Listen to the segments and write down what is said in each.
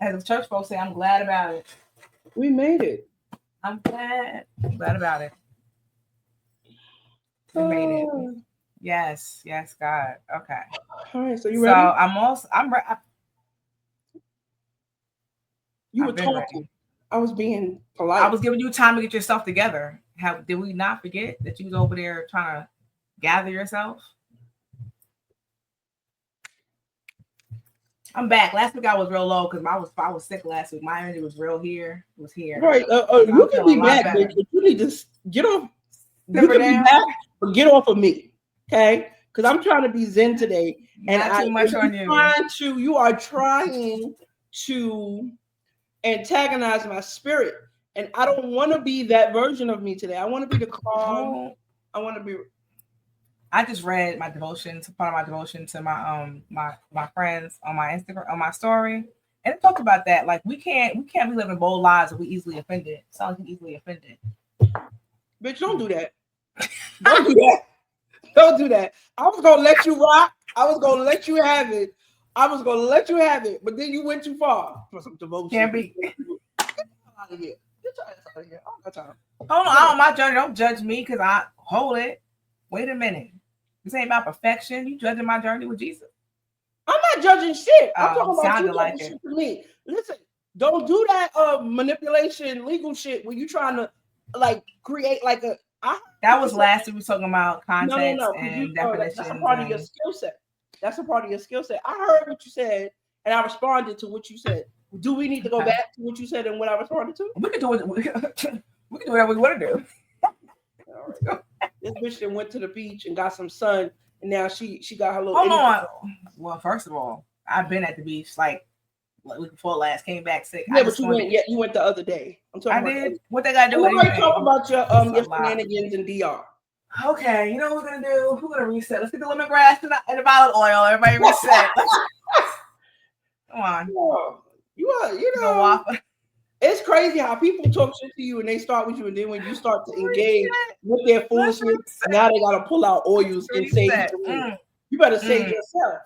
As the church folks say, I'm glad about it. We made it. I'm glad about it. We made it. Yes, God. Okay. All right, so you So ready? You were I've been talking. ready. I was being polite. I was giving you time to get yourself together. Did we not forget that you was over there trying to gather yourself? I'm back. Last week I was real low because I was sick last week. My energy was real here. It was here. Right. You can be back, bitch, but you need to get off. You can be back, but get off of me, okay? Because I'm trying to be zen today, and not too much on you. You are trying to antagonize my spirit, and I don't want to be that version of me today. I want to be the calm. I want to be. I just read my devotion, part of my devotion to my friends on my Instagram, on my story, and it talked about that. Like we can't be living bold lives if we easily offended. Sounds like easily offended. Bitch, don't do that. Don't do that. Don't do that. I was gonna let you rock. I was gonna let you have it. But then you went too far for some devotion. Can't be. Get out of here. Get your ass out of here. I don't got time. Hold on, my journey. Don't judge me because I hold it. Wait a minute. This ain't about perfection. You judging my journey with Jesus? I'm not judging shit. I'm talking about you like shit to me. Listen, don't do that manipulation, legal shit where you trying to like create like a. That was last week we were talking about context and definitions. That's a part of your skill set. That's a part of your skill set. I heard what you said and I responded to what you said. Do we need to go back to what you said and what I responded to? We can do it. We can do whatever we want to do. All right. This bitch then went to the beach and got some sun, and now she got her little. Hold on. Well, first of all, I've been at the beach like week before last. Came back sick. Yeah, but you went. Yeah, you went the other day. I'm talking. I did. What they got to do? Nobody talk about your shenanigans in DR. Okay, you know what we're gonna do? We're gonna reset. Let's get the lemongrass and the violet oil. Everybody reset. Come on. You know. It's crazy how people talk shit to you and they start with you, and then when you start to engage with their foolishness, now they gotta pull out oils and save you better save yourself.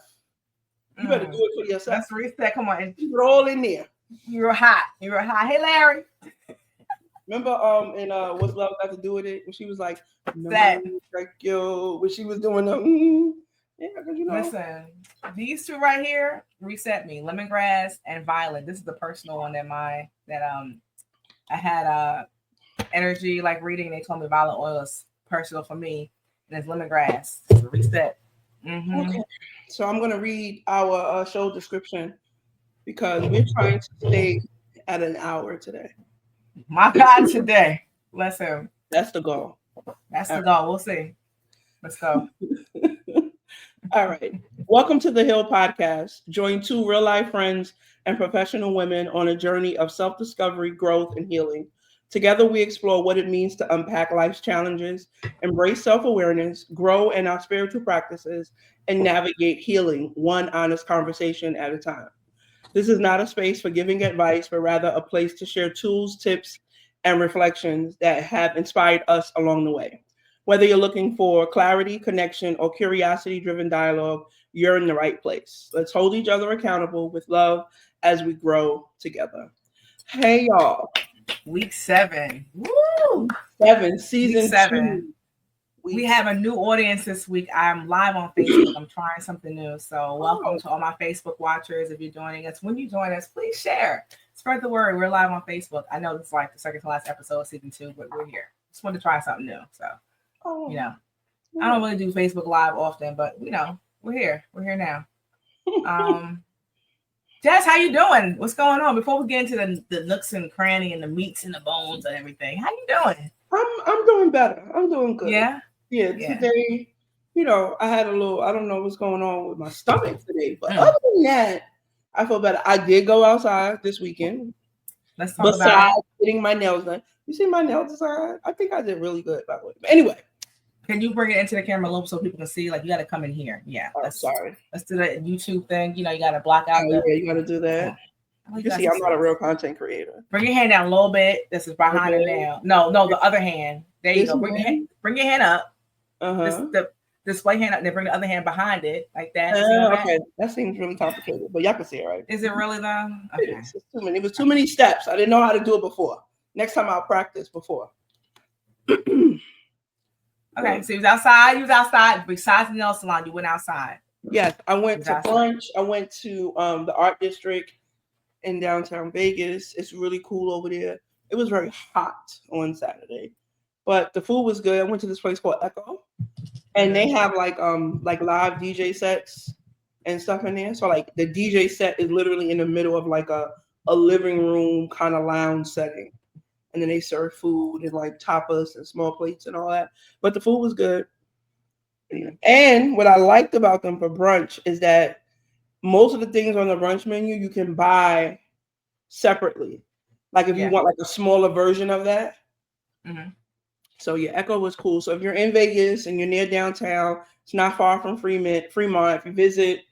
You better do it for yourself. Let's reset. Come on, and keep it all in there. You're hot. Hey, Larry. Remember, what's love got to do with it? When she was like, thank you. When she was doing the yeah, because you know. Listen, these two right here reset me. Lemongrass and violet. This is the personal one that I had energy like reading. They told me violet oil is personal for me, and it's lemongrass. It's a reset. Mm-hmm. Okay. So I'm gonna read our show description because we're trying to stay at an hour today. My God, today. Bless him. That's the goal. That's the goal. We'll see. Let's go. All right. Welcome to the H.E.A.L podcast. Join two real-life friends and professional women on a journey of self-discovery, growth, and healing. Together, we explore what it means to unpack life's challenges, embrace self-awareness, grow in our spiritual practices, and navigate healing one honest conversation at a time. This is not a space for giving advice, but rather a place to share tools, tips, and reflections that have inspired us along the way. Whether you're looking for clarity, connection, or curiosity-driven dialogue, you're in the right place. Let's hold each other accountable with love as we grow together. Hey, y'all. Week 7. Woo! 7, season 7. 2. We have a new audience this week. I'm live on Facebook. I'm trying something new. So welcome to all my Facebook watchers. If you're joining us, when you join us, please share. Spread the word. We're live on Facebook. I know this is like the second to last episode of season 2, but we're here. Just wanted to try something new. So. You know, I don't really do Facebook Live often, but you know, we're here. We're here now. Jess, how you doing? What's going on? Before we get into the nooks and cranny and the meats and the bones and everything, how you doing? I'm doing better. I'm doing good. Yeah. Today, you know, I had I don't know what's going on with my stomach today, but other than that, I feel better. I did go outside this weekend. Let's talk about getting my nails done. You see my nails design? I think I did really good, by the way. But anyway. Can you bring it into the camera a little so people can see? Like, you got to come in here. Yeah. Sorry. Let's do the YouTube thing. You know, you got to block out. Yeah, you got to do that. You see, I'm not a real content creator. Bring your hand down a little bit. This is behind the nail. No, the other hand. There you go. Bring your hand up. Uh-huh. display hand and they bring the other hand behind it like that. See what Okay, that seems really complicated, but y'all can see it, right? Is it really though? Okay. It's too many. It was too many steps. I didn't know how to do it before. Next time I'll practice before. Okay, so you was outside. You was outside. Besides the nail salon, you went outside. Yes, I went to brunch. I went to the art district in downtown Vegas. It's really cool over there. It was very hot on Saturday, but the food was good. I went to this place called Echo, and they have like live DJ sets and stuff in there. So like the DJ set is literally in the middle of like a living room kind of lounge setting. And then they serve food and like tapas and small plates and all that. But the food was good. And what I liked about them for brunch is that most of the things on the brunch menu you can buy separately. Like if you want like a smaller version of that. Mm-hmm. So yeah, Echo was cool. So if you're in Vegas and you're near downtown, it's not far from Fremont. If you visit,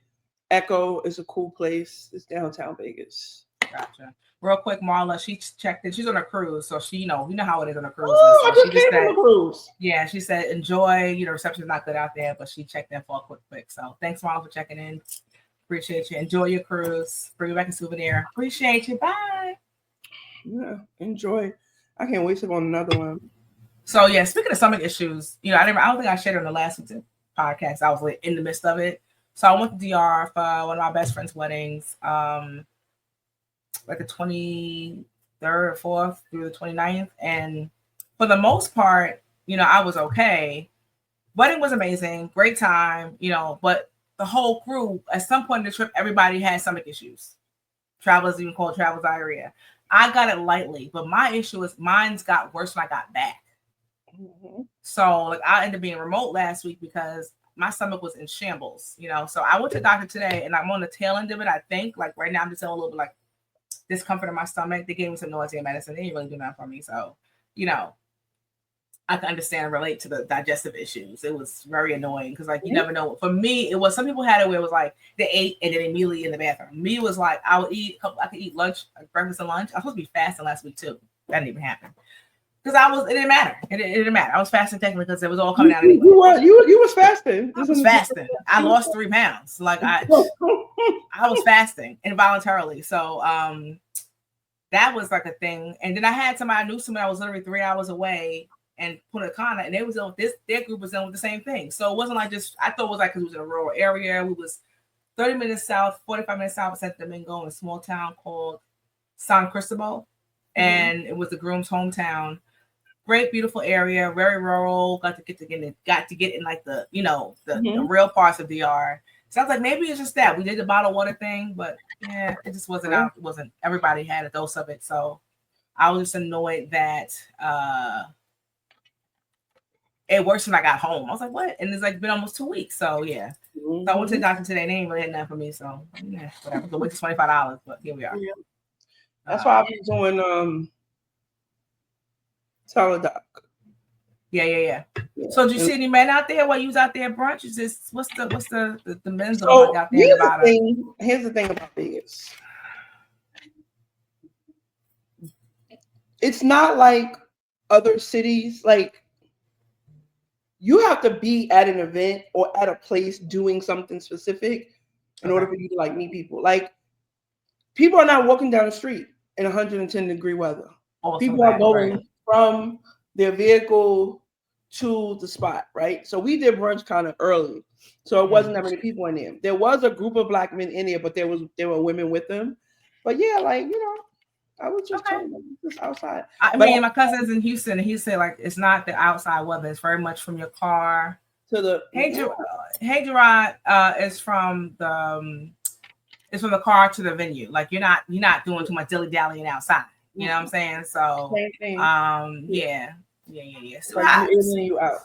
Echo is a cool place. It's downtown Vegas. Gotcha. Real quick, Marla, she checked it. She's on a cruise, so she, you know how it is on a cruise. Oh, I just came from a cruise. Yeah, she said enjoy. Reception's not good out there, but she checked in for a quick. So thanks, Marla, for checking in. Appreciate you. Enjoy your cruise. Bring back a souvenir. Appreciate you. Bye. Yeah, enjoy. I can't wait to go on another one. So yeah, speaking of stomach issues, I don't think I shared it on the last week's podcast. I was like in the midst of it. So I went to DR for one of my best friend's weddings. Like the 23rd or 4th through the 29th. And for the most part, I was okay. Wedding was amazing. Great time, but the whole crew, at some point in the trip, everybody had stomach issues. Travelers even called travel diarrhea. I got it lightly, but my issue is mine's got worse when I got back. Mm-hmm. So like I ended up being remote last week because my stomach was in shambles, So I went to the doctor today and I'm on the tail end of it, I think. Like right now I'm just a little bit like discomfort in my stomach. They gave me some nausea medicine. They didn't really do that for me. So, I can understand and relate to the digestive issues. It was very annoying because like you never know. For me, it was some people had it where it was like they ate and then immediately in the bathroom. Me, it was like I could eat lunch, like breakfast and lunch. I was supposed to be fasting last week too. That didn't even happen. Because it didn't matter. It didn't matter. I was fasting technically because it was all coming out anyway. You was fasting. I was fasting. I lost 3 pounds. Like I was fasting involuntarily. So that was like a thing. And then I had somebody I knew somebody I was literally 3 hours away and put a con, and they was on this. Their group was dealing with the same thing. So it wasn't like just. I thought it was like because it was in a rural area. We was 30 minutes south, 45 minutes south of Santo Domingo in a small town called San Cristobal, and it was the groom's hometown. Great, beautiful area, very rural. Got to get in like the the real parts of DR. So I was like, maybe it's just that we did the bottled water thing, but yeah, it just wasn't out. It wasn't everybody had a dose of it, so I was just annoyed that it worse when I got home. I was like, what? And it's like been almost 2 weeks, so yeah. So I went to the doctor today. They ain't really had nothing for me, so yeah, whatever. The wait $25, but here we are. Yeah. That's why I've been doing teledoc. Yeah. So did you see any men out there while you was out there at brunch? Is this what's the men's so out there about it? Here's the thing about Vegas. It's not like other cities. Like you have to be at an event or at a place doing something specific in order for you to like meet people. Like people are not walking down the street in 110 degree weather. People are going from their vehicle to the spot, right? So we did brunch kind of early, so it wasn't that many people in there. There was a group of Black men in there, but there were women with them. But yeah, like I was just just outside. I mean, my cousin's in Houston, and he said like it's not the outside weather; it's very much from your car to the. Hey Gerard, is from the it's from the car to the venue. Like you're not doing too much dilly dallying outside. You know what I'm saying? So yeah. So like you out,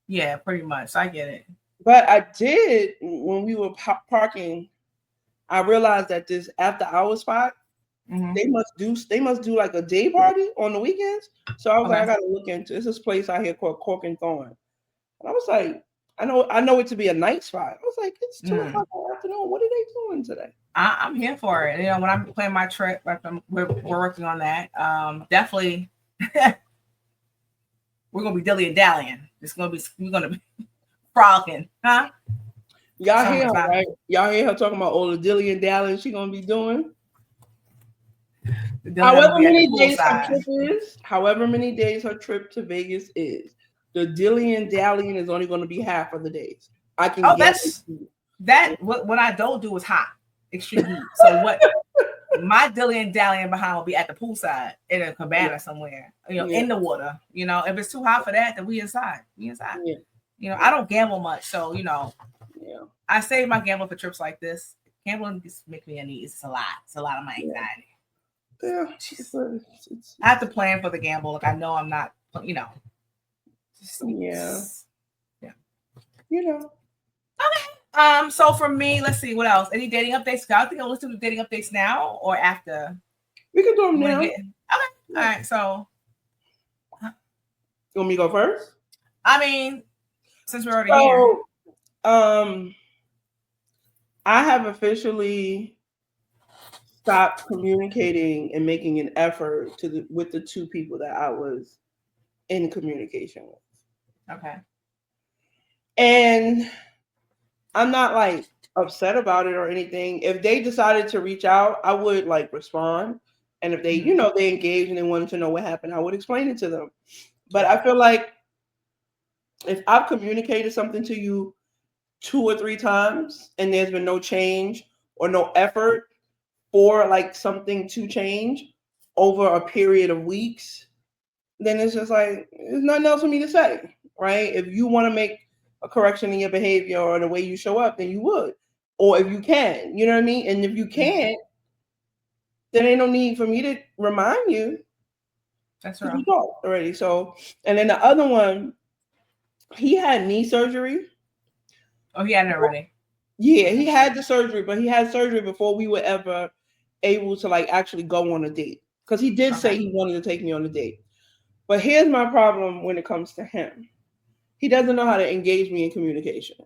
Yeah, pretty much. I get it. But I did when we were parking. I realized that this after hour spot. They must do like a day party on the weekends. So I was like, I gotta look into this place out here called Cork and Thorn. And I was like, I know it to be a night spot. I was like, it's 2 o'clock in the afternoon. What are they doing today? I'm here for it. When I'm planning my trip, like we're working on that. Definitely we're gonna be dilly and dallying. We're gonna be frolicking, huh? Y'all hear her, right? Y'all hear her talking about all the dilly and dally she gonna be doing. However many days her trip is, however many days her trip to Vegas is, the dilly and dallying is only going to be half of the days. I can guess that. What I don't do is hot, extreme heat. So what? My dilly and dallying behind will be at the poolside in a cabana somewhere, in the water. If it's too hot for that, then we inside. Yeah. I don't gamble much, so I save my gamble for trips like this. Gambling just makes me uneasy. It's a lot. It's a lot of my anxiety. Yeah. I have to plan for the gamble. Like I know I'm not, Yeah. Okay. So for me, let's see what else. Any dating updates? I think I'll listen to dating updates now or after. We can do them now. Okay. All right. So you want me to go first? I mean, since we're already here. I have officially stopped communicating and making an effort with the two people that I was in communication with. Okay. And I'm not like upset about it or anything. If they decided to reach out, I would like respond. And if they, they engaged and they wanted to know what happened, I would explain it to them. But I feel like if I've communicated something to you 2 or 3 times and there's been no change or no effort for like something to change over a period of weeks, then it's just like, there's nothing else for me to say, right? If you want to make a correction in your behavior or the way you show up, then you would. Or if you can, you know what I mean? And if you can't, then ain't no need for me to remind you. That's right. We talked already. So, and then the other one, he had knee surgery. Oh, he had it already. Yeah, he had the surgery, but he had surgery before we were ever able to like actually go on a date. Because he did say he wanted to take me on a date. But here's my problem when it comes to him. He doesn't know how to engage me in communication.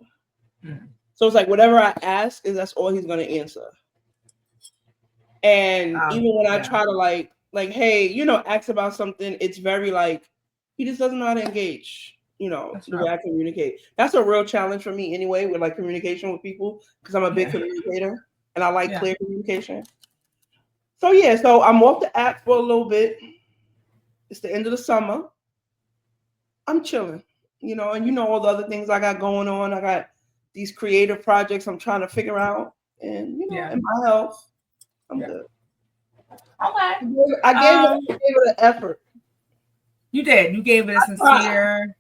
So it's like whatever I ask that's all he's going to answer. And even when I try to like, hey, ask about something, it's very like, he just doesn't know how to engage, the way I communicate. That's a real challenge for me anyway, with like communication with people, because I'm a big communicator and I like clear communication. So so I'm off the app for a little bit. It's the end of the summer. I'm chilling, and all the other things I got going on. I got these creative projects I'm trying to figure out, and in my health, I'm good. Okay. I gave it an effort. You did. You gave it a sincere.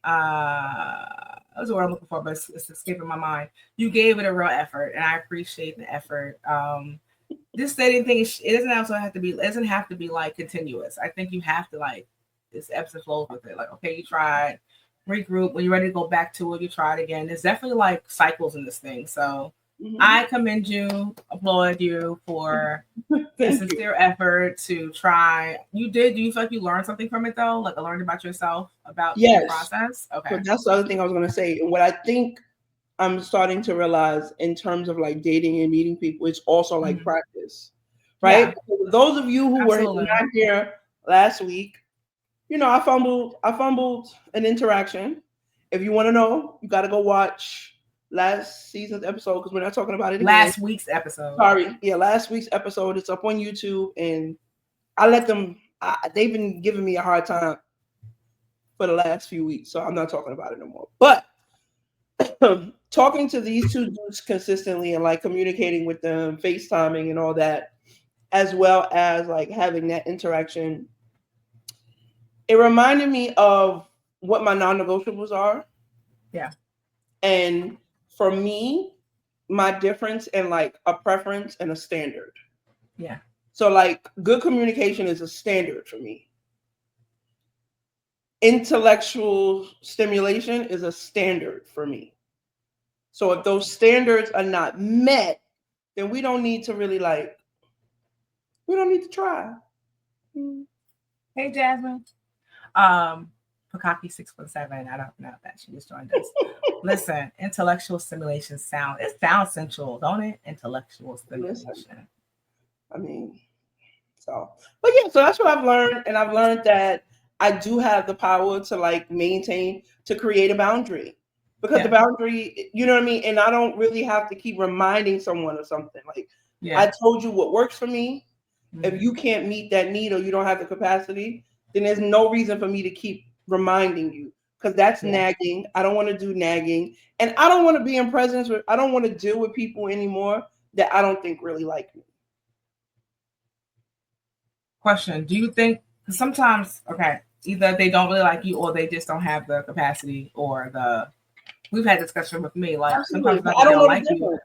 That's what I'm looking for, but it's escaping my mind. You gave it a real effort, and I appreciate the effort. This dating thing, it doesn't also have to be. It doesn't have to be like continuous. I think you have to like. It's ebbs and flows with it. Like, okay, you tried, regroup. When you're ready to go back to it, you try it again. There's definitely like cycles in this thing. So I commend you, applaud you for the sincere effort to try. You did. Do you feel like you learned something from it though? Like I learned about yourself, about the process? Okay. But that's the other thing I was going to say. And what I think I'm starting to realize in terms of like dating and meeting people, it's also like practice, right? Yeah. For those of you who were not here last week, I fumbled an interaction. If you want to know, you got to go watch last season's episode because we're not talking about it again. Last week's episode. Sorry. Yeah, last week's episode. It's up on YouTube, and I let them, they've been giving me a hard time for the last few weeks, so I'm not talking about it no more. But talking to these two dudes consistently and like communicating with them, FaceTiming and all that, as well as like having that interaction, it reminded me of what my non-negotiables are. Yeah. And for me, my difference in like a preference and a standard. Yeah. So like good communication is a standard for me. Intellectual stimulation is a standard for me. So if those standards are not met, then we don't need to really we don't need to try. Hey, Jasmine. Pakaki 617. I don't know that she just joined us. Listen, intellectual stimulation it sounds sensual, don't it? Intellectual stimulation. Listen, I mean, so that's what I've learned. And I've learned that I do have the power to like maintain, to create a boundary. because the boundary, you know what I mean? And I don't really have to keep reminding someone of something. Like, I told you what works for me. If you can't meet that need or you don't have the capacity, then there's no reason for me to keep reminding you, because that's nagging. I don't want to do nagging. And I don't want to be in presence with, I don't want to deal with people anymore that I don't think really like me. Question. Do you think, because sometimes, either they don't really like you or they just don't have the capacity or we've had discussion with me, like sometimes I don't know the difference.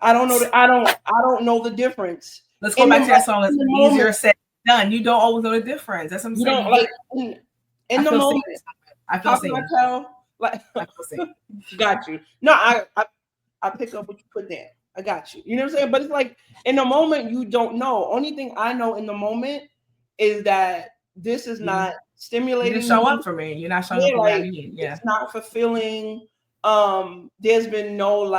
I don't know the difference. Let's go back to that song. It's easier said than done. You don't always know the difference. That's what I'm saying. You don't, like, in the moment. I feel seen. Like, I feel seen. Got you. No, I pick up what you put down. I got you. You know what I'm saying? But it's like, in the moment, you don't know. Only thing I know in the moment is that this is not stimulating. You didn't show up for me. You're not showing up for what I need. Yeah. It's not fulfilling. There's been no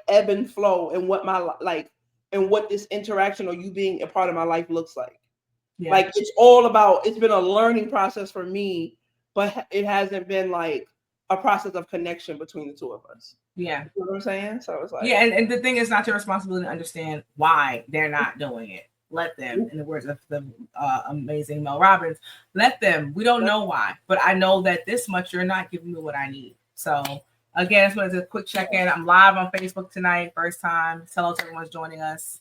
ebb and flow in what my and what this interaction or you being a part of my life looks like. Yeah. Like, it's all about, it's been a learning process for me, but it hasn't been like a process of connection between the two of us. Yeah. You know what I'm saying? So it's like, and the thing is not your responsibility to understand why they're not doing it. Let them, in the words of the amazing Mel Robbins, let them. We don't know why, but I know that this much, you're not giving me what I need. So again, I just wanted a quick check-in. I'm live on Facebook tonight, first time. Hello to everyone's joining us.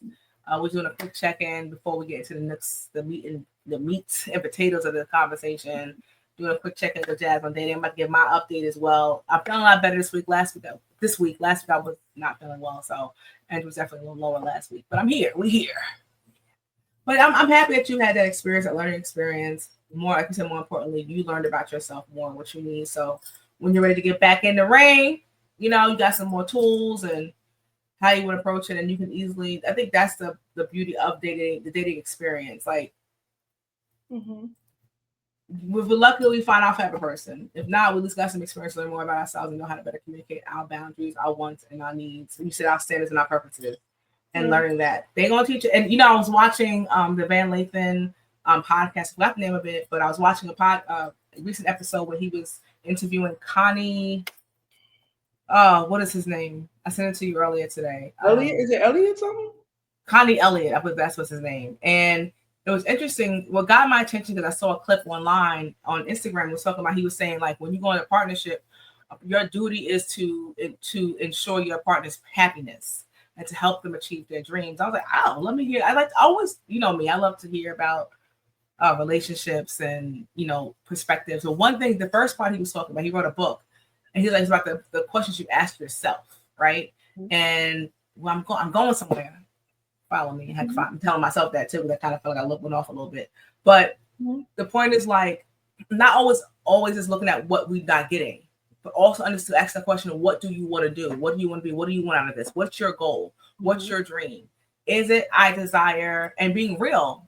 We're doing a quick check-in before we get into the meat and potatoes of the conversation. Doing a quick check-in with Jazz on dating. I'm about to give my update as well. I'm feeling a lot better this week. Last week I was not feeling well, so Andrew was definitely a little lower last week. But I'm here. We're here. But I'm happy that you had that experience, that learning experience. More, like you said, more importantly, you learned about yourself more and what you need. So when you're ready to get back in the ring, you got some more tools and how you would approach it, and you can easily. I think that's the beauty of the dating experience. Like, luckily we find our favorite person. If not, we just got some experience, learn more about ourselves, and know how to better communicate our boundaries, our wants, and our needs. We set our standards and our purposes, and learning that they're gonna teach you. And I was watching the Van Lathan podcast. I forgot the name of it, but I was watching a recent episode where he was interviewing Connie. What is his name? I sent it to you earlier today. Elliot? Is it Elliot something? Connie Elliott. I believe that's what's his name. And it was interesting. What got my attention, because I saw a clip online on Instagram, was talking about, he was saying, like, when you go in a partnership, your duty is to ensure your partner's happiness and to help them achieve their dreams. I was like, oh, let me hear. I always, me, I love to hear about relationships and, perspectives. So one thing, the first part he was talking about, he wrote a book, and he's like, it's about the questions you ask yourself, right? And when I'm going somewhere, follow me. I'm telling myself that too, because I kind of felt like I went off a little bit. But the point is, like, not always is looking at what we're not getting, but also understand, ask the question of, what do you want to do? What do you want to be? What do you want out of this? What's your goal? What's your dream? Is it I desire, and being real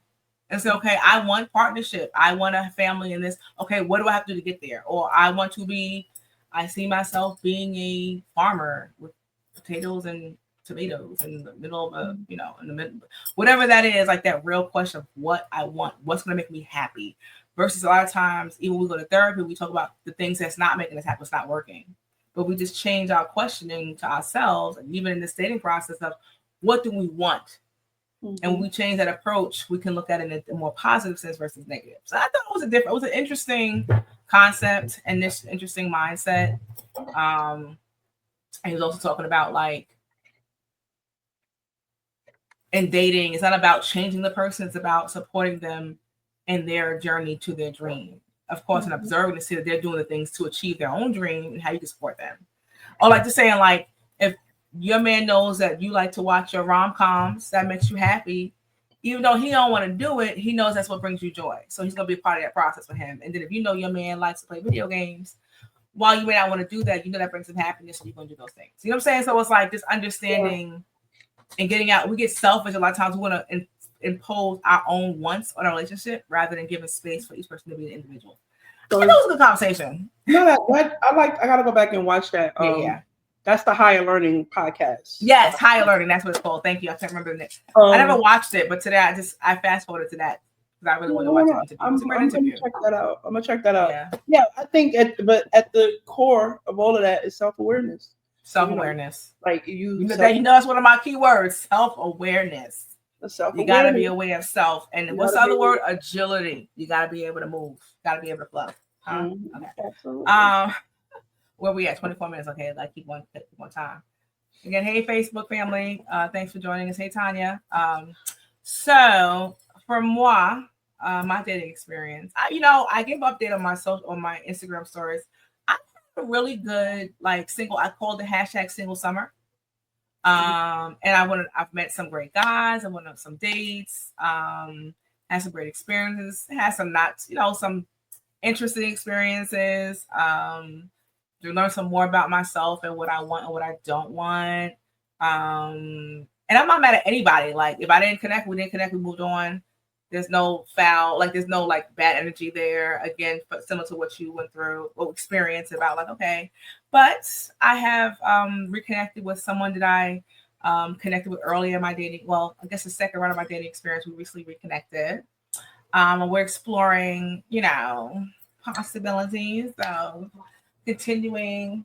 and say, okay, I want partnership. I want a family in this. Okay, what do I have to do to get there? Or I see myself being a farmer with potatoes and tomatoes in the middle of in the middle, whatever that is, like that real question of what I want, what's going to make me happy, versus a lot of times, even when we go to therapy, we talk about the things that's not making us happy, it's not working. But we just change our questioning to ourselves, and even in the dating process of what do we want? And when we change that approach, we can look at it in a more positive sense versus negative. So I thought it was an interesting concept and this interesting mindset. And he was also talking about, like, in dating, it's not about changing the person, it's about supporting them in their journey to their dream. Of course, and observing to see that they're doing the things to achieve their own dream and how you can support them. Or like just saying, like, if your man knows that you like to watch your rom-coms, that makes you happy, even though he don't want to do it, he knows that's what brings you joy. So he's going to be a part of that process with him. And then if you know your man likes to play video games, while you may not want to do that, that brings him happiness, so you're going to do those things. You know what I'm saying? So it's like just understanding and getting out. We get selfish a lot of times. We want to impose our own wants on our relationship rather than giving space for each person to be an individual. So it was a good conversation. No, I got to go back and watch that. Yeah. That's the Higher Learning podcast. Yes, Higher Learning. That's what it's called. Thank you. I can't remember the name. I never watched it, but today I fast forwarded to that because I really want to watch the interview. It's a great interview. I'm gonna check that out. Yeah, I think at the core of all of that is self-awareness. Self-awareness. Like that's one of my key words. Self-awareness. You gotta be aware of self. And what's the other word? Agility. You gotta be able to move. Gotta be able to flow. Okay. Absolutely. Where we at? 24 minutes. Okay, like keep one time. Again, hey Facebook family. Thanks for joining us. Hey Tanya. So for moi, my dating experience, I give update on my Instagram stories. I had a really good single. I called it # single summer. And I've met some great guys. I went on some dates. Had some great experiences. Had some some interesting experiences. To learn some more about myself and what I want and what I don't want. And I'm not mad at anybody. Like if I didn't connect, we didn't connect. We moved on. There's no foul. There's no bad energy there. Again, similar to what you went through or experienced about okay. But I have reconnected with someone that I connected with earlier in my dating. Well, I guess the second round of my dating experience, we recently reconnected. And we're exploring, possibilities of continuing.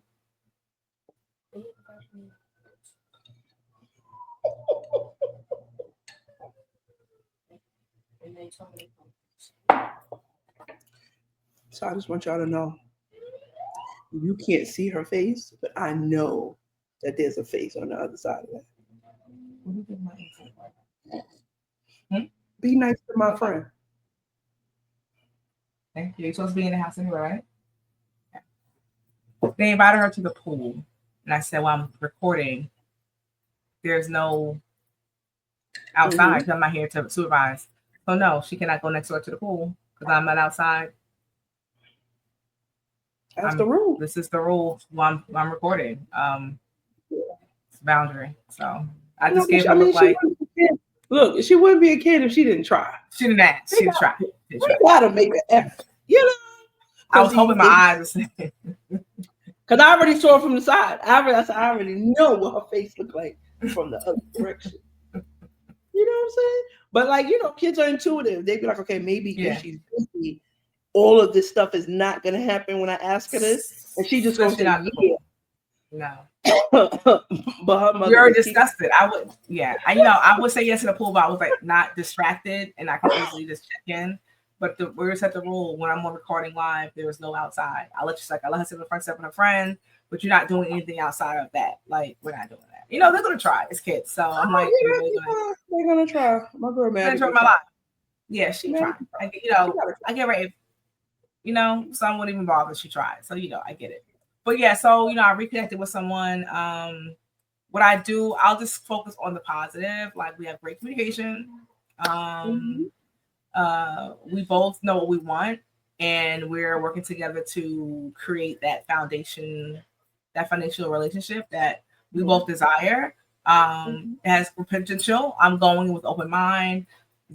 So I just want y'all to know, you can't see her face, but I know that there's a face on the other side of that. Be nice to my friend. Thank you. You're supposed to be in the house anyway, right? They invited her to the pool, and I said, "Well, I'm recording. There's no outside. I'm not here to supervise. So no, she cannot go next door to the pool because I'm not outside. That's the rule. This is the rule. While I'm recording. It's a boundary. So I just gave her look, she wouldn't be a kid if she didn't try. She didn't ask. She tried. You gotta make an effort. I was hoping my eyes were because I already saw it from the side. I already know what her face looked like from the other direction. You know what I'm saying? But kids are intuitive. They'd be like, okay, maybe if she's busy, all of this stuff is not gonna happen when I ask her this, and she just goes to no. But her mother. We already discussed it. I would say yes to the pool, but I was not distracted, and I could easily just check in. But we set the rule when I'm on recording live, there is no outside. I let her sit in the front step with her friend, but you're not doing anything outside of that. We're not doing that. They're gonna try. It's kids, so I'm they're gonna try. My girl, man, enjoy my life. Yeah, she tried. I get ready. Some wouldn't even bother. She tried, so I get it. But yeah, so I reconnected with someone. What I do, I'll just focus on the positive. We have great communication. We both know what we want, and we're working together to create that foundational relationship that we both desire. It has potential. I'm going with open mind,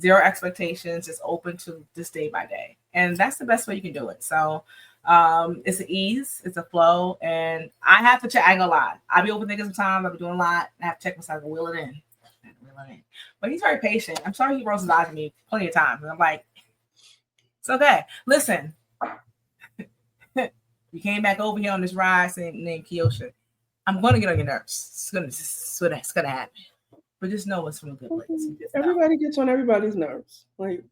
zero expectations, just open to just day by day, and that's the best way you can do it. So it's an ease, it's a flow, and I have to check. I ain't gonna lie, I be overthinking sometimes. I be doing a lot. I have to check myself and wheel it in. But he's very patient. I'm sorry he rolls his eyes at me plenty of times. And I'm like, it's okay. Listen, you came back over here on this ride named Kyosha. I'm going to get on your nerves. It's gonna happen. But just know it's from a good place. Everybody gets on everybody's nerves. You're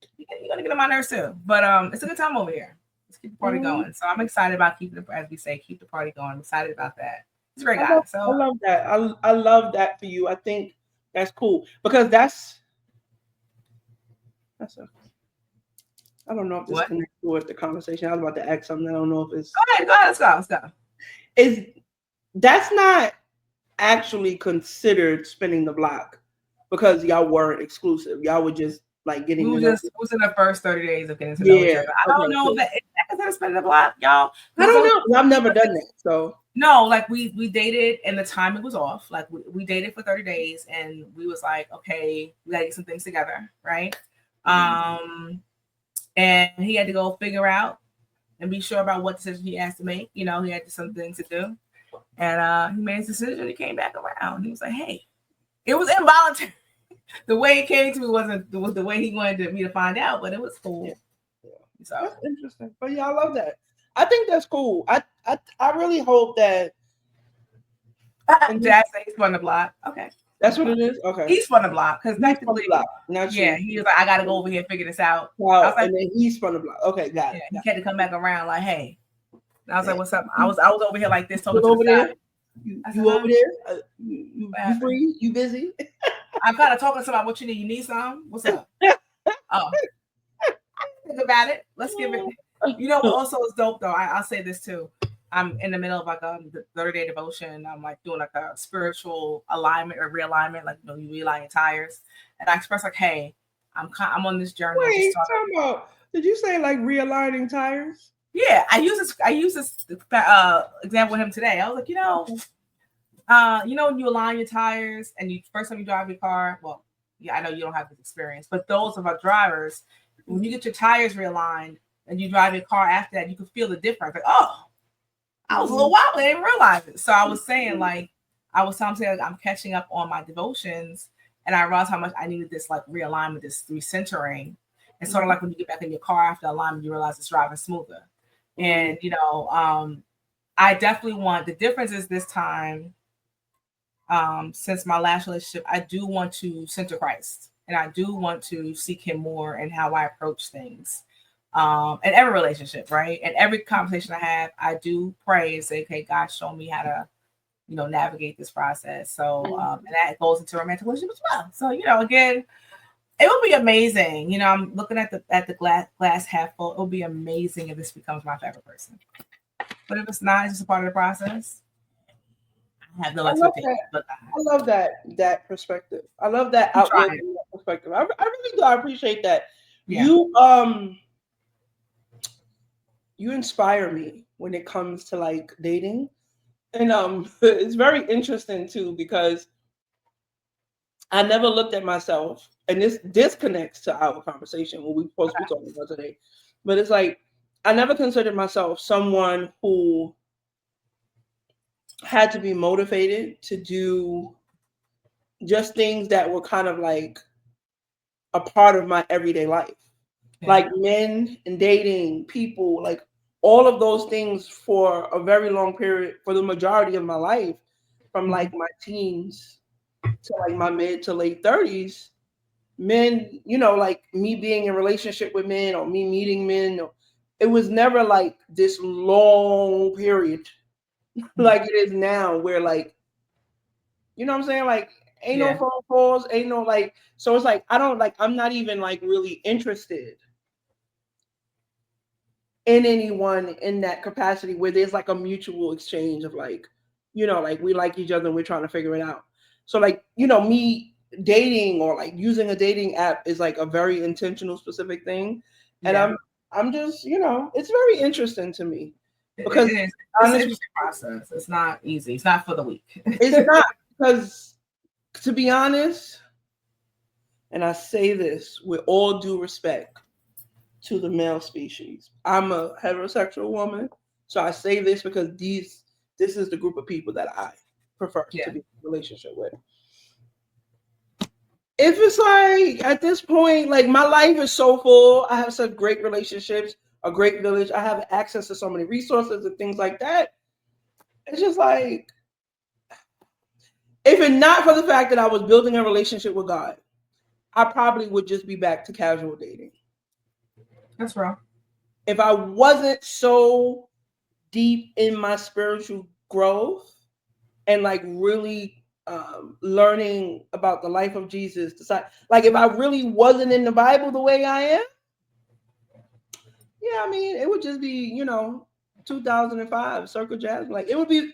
gonna get on my nerves too. But it's a good time over here. Let's keep the party going. So I'm excited about keep the party going. I'm excited about that. It's a great guy. I love that. I love that for you. I think that's cool because that's a. I don't know if this connects with the conversation. I was about to ask something. I don't know if it's. Go ahead. Let's go. That's not actually considered spinning the block because y'all weren't exclusive. Y'all were just getting. We was in the first 30 days of getting to know each other. I don't know if that is spinning the block, y'all. I don't know. I've never done that. So no, we dated and the timing was off. We dated for 30 days and we was like, okay, we gotta get some things together, right? And he had to go figure out and be sure about what decision he has to make. He had some things to do. And he made his decision. He came back around. He was like, hey, it was involuntary. the way it came to me was the way he wanted me to find out, but it was cool. Yeah. So That's interesting. But yeah, I love that. I think that's cool. I really hope that. Jazz said he's from the block. Okay. That's what it is? Okay. He's from the block because He's from the technically, block, not yeah, you. he was like, I gotta go over here and figure this out. I Wow, was like, and then he's from the block. Okay, got it. He had to come back around like, hey. And I was like, what's up? Mm-hmm. I was over here like this, talking to over the there? side. You over there? You free? You busy? I'm kind of talking to somebody. What you need? You need some? What's up? Oh, think about it. Let's give it. You know, also it's dope though. I'll say this too. I'm in the middle of like a 30-day devotion. I'm like doing like a spiritual alignment or realignment, like you realign your tires. And I express like, hey, I'm on this journey. Wait, talking about? Did you say like realigning tires? Yeah, I use this example with him today. I was like, you know when you align your tires and you first time you drive your car, well, yeah, I know you don't have this experience, but those of our drivers, when you get your tires realigned and you drive your car after that, you can feel the difference. Like, oh, I was a little wobbly, I didn't realize it. So I was saying, like, I was telling him, like, I'm catching up on my devotions, and I realized how much I needed this like realignment, this recentering. And sort of like when you get back in your car after alignment, you realize it's driving smoother. And I definitely want, the difference is this time, since my last relationship, I do want to center Christ, and I do want to seek him more in how I approach things. In every relationship, right? And every conversation I have, I do pray and say, okay, God, show me how to, navigate this process. So, and that goes into romantic relationship as well. So, again, it would be amazing. I'm looking at the glass half full. It would be amazing if this becomes my favorite person. But if it's not, it's just a part of the process. I have no expectations. I love that perspective. I love that outlook and that perspective. I really do. I appreciate that. Yeah. You inspire me when it comes to like dating. And it's very interesting too, because I never looked at myself, and this disconnects to our conversation when we're supposed to be talking about today. But it's like I never considered myself someone who had to be motivated to do just things that were kind of like a part of my everyday life. Yeah. Like men and dating, people, like all of those things for a very long period, for the majority of my life, from like my teens to like my mid to late 30s, men, like me being in a relationship with men or me meeting men, it was never like this long period like it is now, where like, you know what I'm saying? Like, ain't no phone calls, ain't no like, so it's like, I'm not even like really interested in anyone in that capacity where there's like a mutual exchange of like, like we like each other and we're trying to figure it out. So like, me dating or like using a dating app is like a very intentional, specific thing. And I'm just, it's very interesting to me. Because it's an interesting process. It's not easy. It's not for the weak. It's not, because to be honest, and I say this with all due respect to the male species, I'm a heterosexual woman, so I say this because this is the group of people that I prefer to be in a relationship with. If it's like at this point, like my life is so full, I have such great relationships, a great village, I have access to so many resources and things like that. It's just like, if it not for the fact that I was building a relationship with God, I probably would just be back to casual dating. That's wrong. If I wasn't so deep in my spiritual growth and like really learning about the life of Jesus, like if I really wasn't in the Bible the way I am, yeah, I mean, it would just be, 2005 Circle Jazz. Like it would be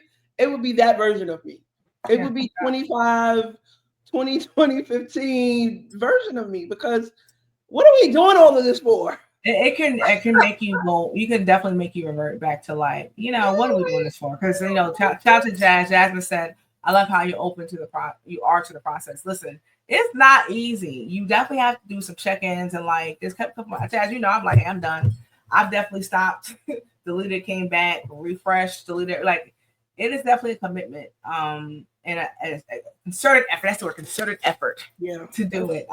that version of me. It would be 2015 version of me, because what are we doing all of this for? It can make you go. You can definitely make you revert back to like, what are we doing this for? Because shout out to Jazz. Jasmine said, "I love how you're open to you are to the process." Listen, it's not easy. You definitely have to do some check-ins and like this couple. Jazz, I'm like, hey, I'm done. I've definitely stopped, deleted, came back, refreshed, deleted. Like, it is definitely a commitment. and a concerted effort. That's the word, concerted effort to do it.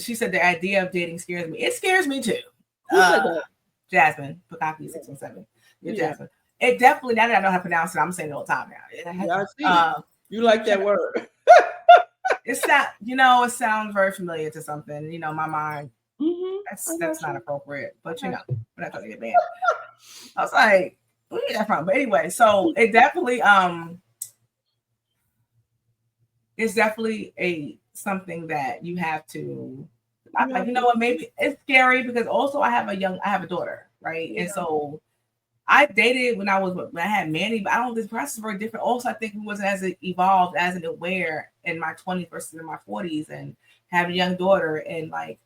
She said the idea of dating scares me. It scares me too. Who said that? Jasmine, Pukaki 617. Yeah, Jasmine. It definitely, now that I know how to pronounce it, I'm saying it all the time now. Yeah, I see. You like that word. It's not, it sounds very familiar to something, my mind. Mm-hmm. That's not appropriate, but we're not going to get banned. I was like, where did that from? But anyway, so it definitely, it's definitely something that you have to, like, what, maybe it's scary because also I have a daughter, right? Yeah. And so I dated when I had Manny, but I don't think the process is very different. Also, I think we wasn't as evolved, as aware in my 20s versus in my 40s, and have a young daughter. And like,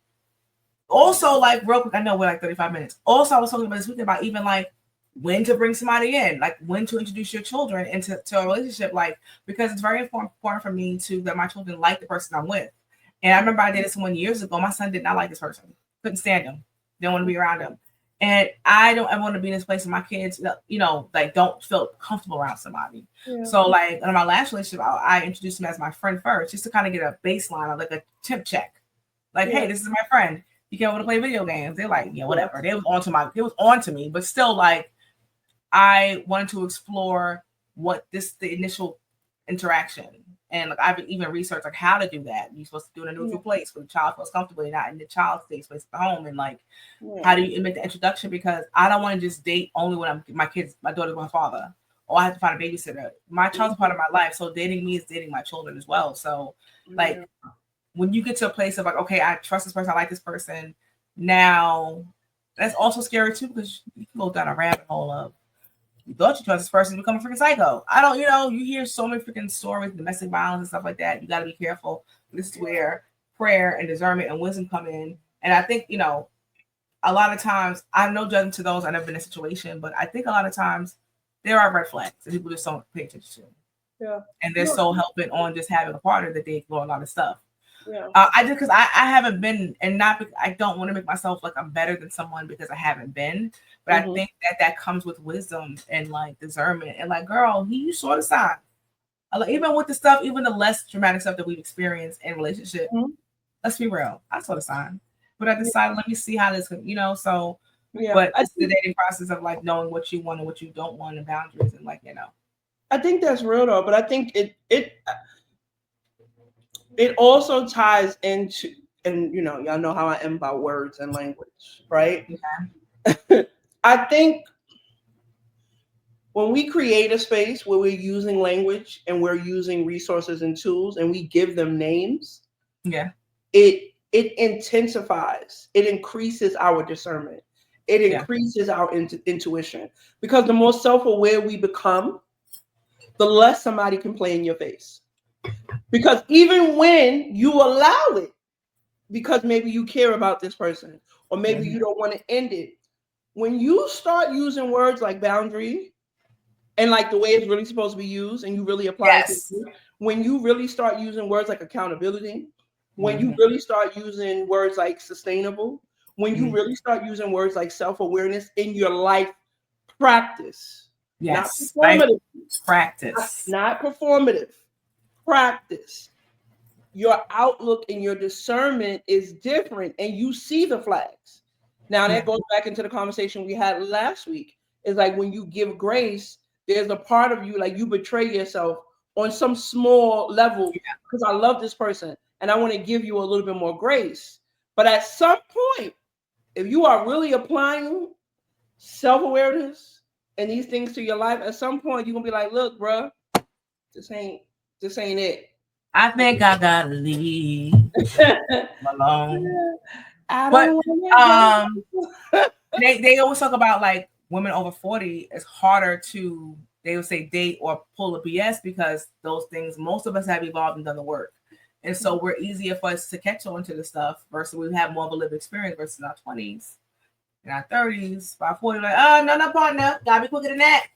also, like, real quick, I know we're like 35 minutes. Also, I was talking about this weekend about even like when to bring somebody in, like when to introduce your children into a relationship, like, because it's very important for me to that my children like the person I'm with. And I remember I did this 1 years ago. My son did not like this person, couldn't stand him, didn't want to be around him. And I don't ever want to be in this place where my kids, like, don't feel comfortable around somebody. Yeah. So, like, in my last relationship, I introduced him as my friend first, just to kind of get a baseline, like a temp check. Like, hey, this is my friend. You can't want to play video games. They're like, whatever. It was on to me, but still, like, I wanted to explore the initial interaction. And like, I've even researched like how to do that. You're supposed to do it in a neutral place where the child feels comfortable, and not in the child stays place at home. And like, how do you make the introduction? Because I don't want to just date only when my daughter's my father, or I have to find a babysitter. My child's part of my life, so dating me is dating my children as well. So like, when you get to a place of like, okay, I trust this person, I like this person. Now that's also scary too, because you can go down a rabbit hole of, you thought you trust this person, you become a freaking psycho. I don't, you hear so many freaking stories, domestic violence and stuff like that. You got to be careful. This is where prayer and discernment and wisdom come in. And I think, a lot of times, I'm no judging to those, I've never been in a situation, but I think a lot of times there are red flags that people just don't pay attention to. Yeah. And they're so hell-bent on just having a partner that they ignore a lot of stuff. Yeah. Because I haven't been, and I don't want to make myself like I'm better than someone because I haven't been, but I think that comes with wisdom and like discernment, and like, girl, you saw the sign. Even with the stuff, even the less dramatic stuff that we've experienced in relationship, let's be real, I saw the sign, but I decided, let me see how this, so. Yeah. But it's the dating process of like knowing what you want and what you don't want, and boundaries, and like, I think that's real though, but I think it also ties into, and y'all know how I am about words and language, right? Yeah. I think when we create a space where we're using language and we're using resources and tools and we give them names, it intensifies, it increases our discernment, it increases our intuition, because the more self-aware we become, the less somebody can play in your face. Because even when you allow it, because maybe you care about this person, or maybe you don't want to end it, when you start using words like boundary and like the way it's really supposed to be used, and you really apply it to you, when you really start using words like accountability, when you really start using words like sustainable, when you really start using words like self-awareness in your life practice, not performative, practice, not performative. Practice, your outlook and your discernment is different, and you see the flags. Now that goes back into the conversation we had last week. It's like when you give grace, there's a part of you, like, you betray yourself on some small level because I love this person and I want to give you a little bit more grace. But at some point, if you are really applying self-awareness and these things to your life, at some point you're gonna be like, look, bro, this ain't it. I think I gotta leave alone. They always talk about like women over 40. It's harder to, they would say, date or pull a BS because those things, most of us have evolved and done the work, and so we're easier for us to catch on to the stuff versus we have more of a lived experience versus our 20s. In our 30s, by 40, like, oh, no, partner, gotta be quicker than that.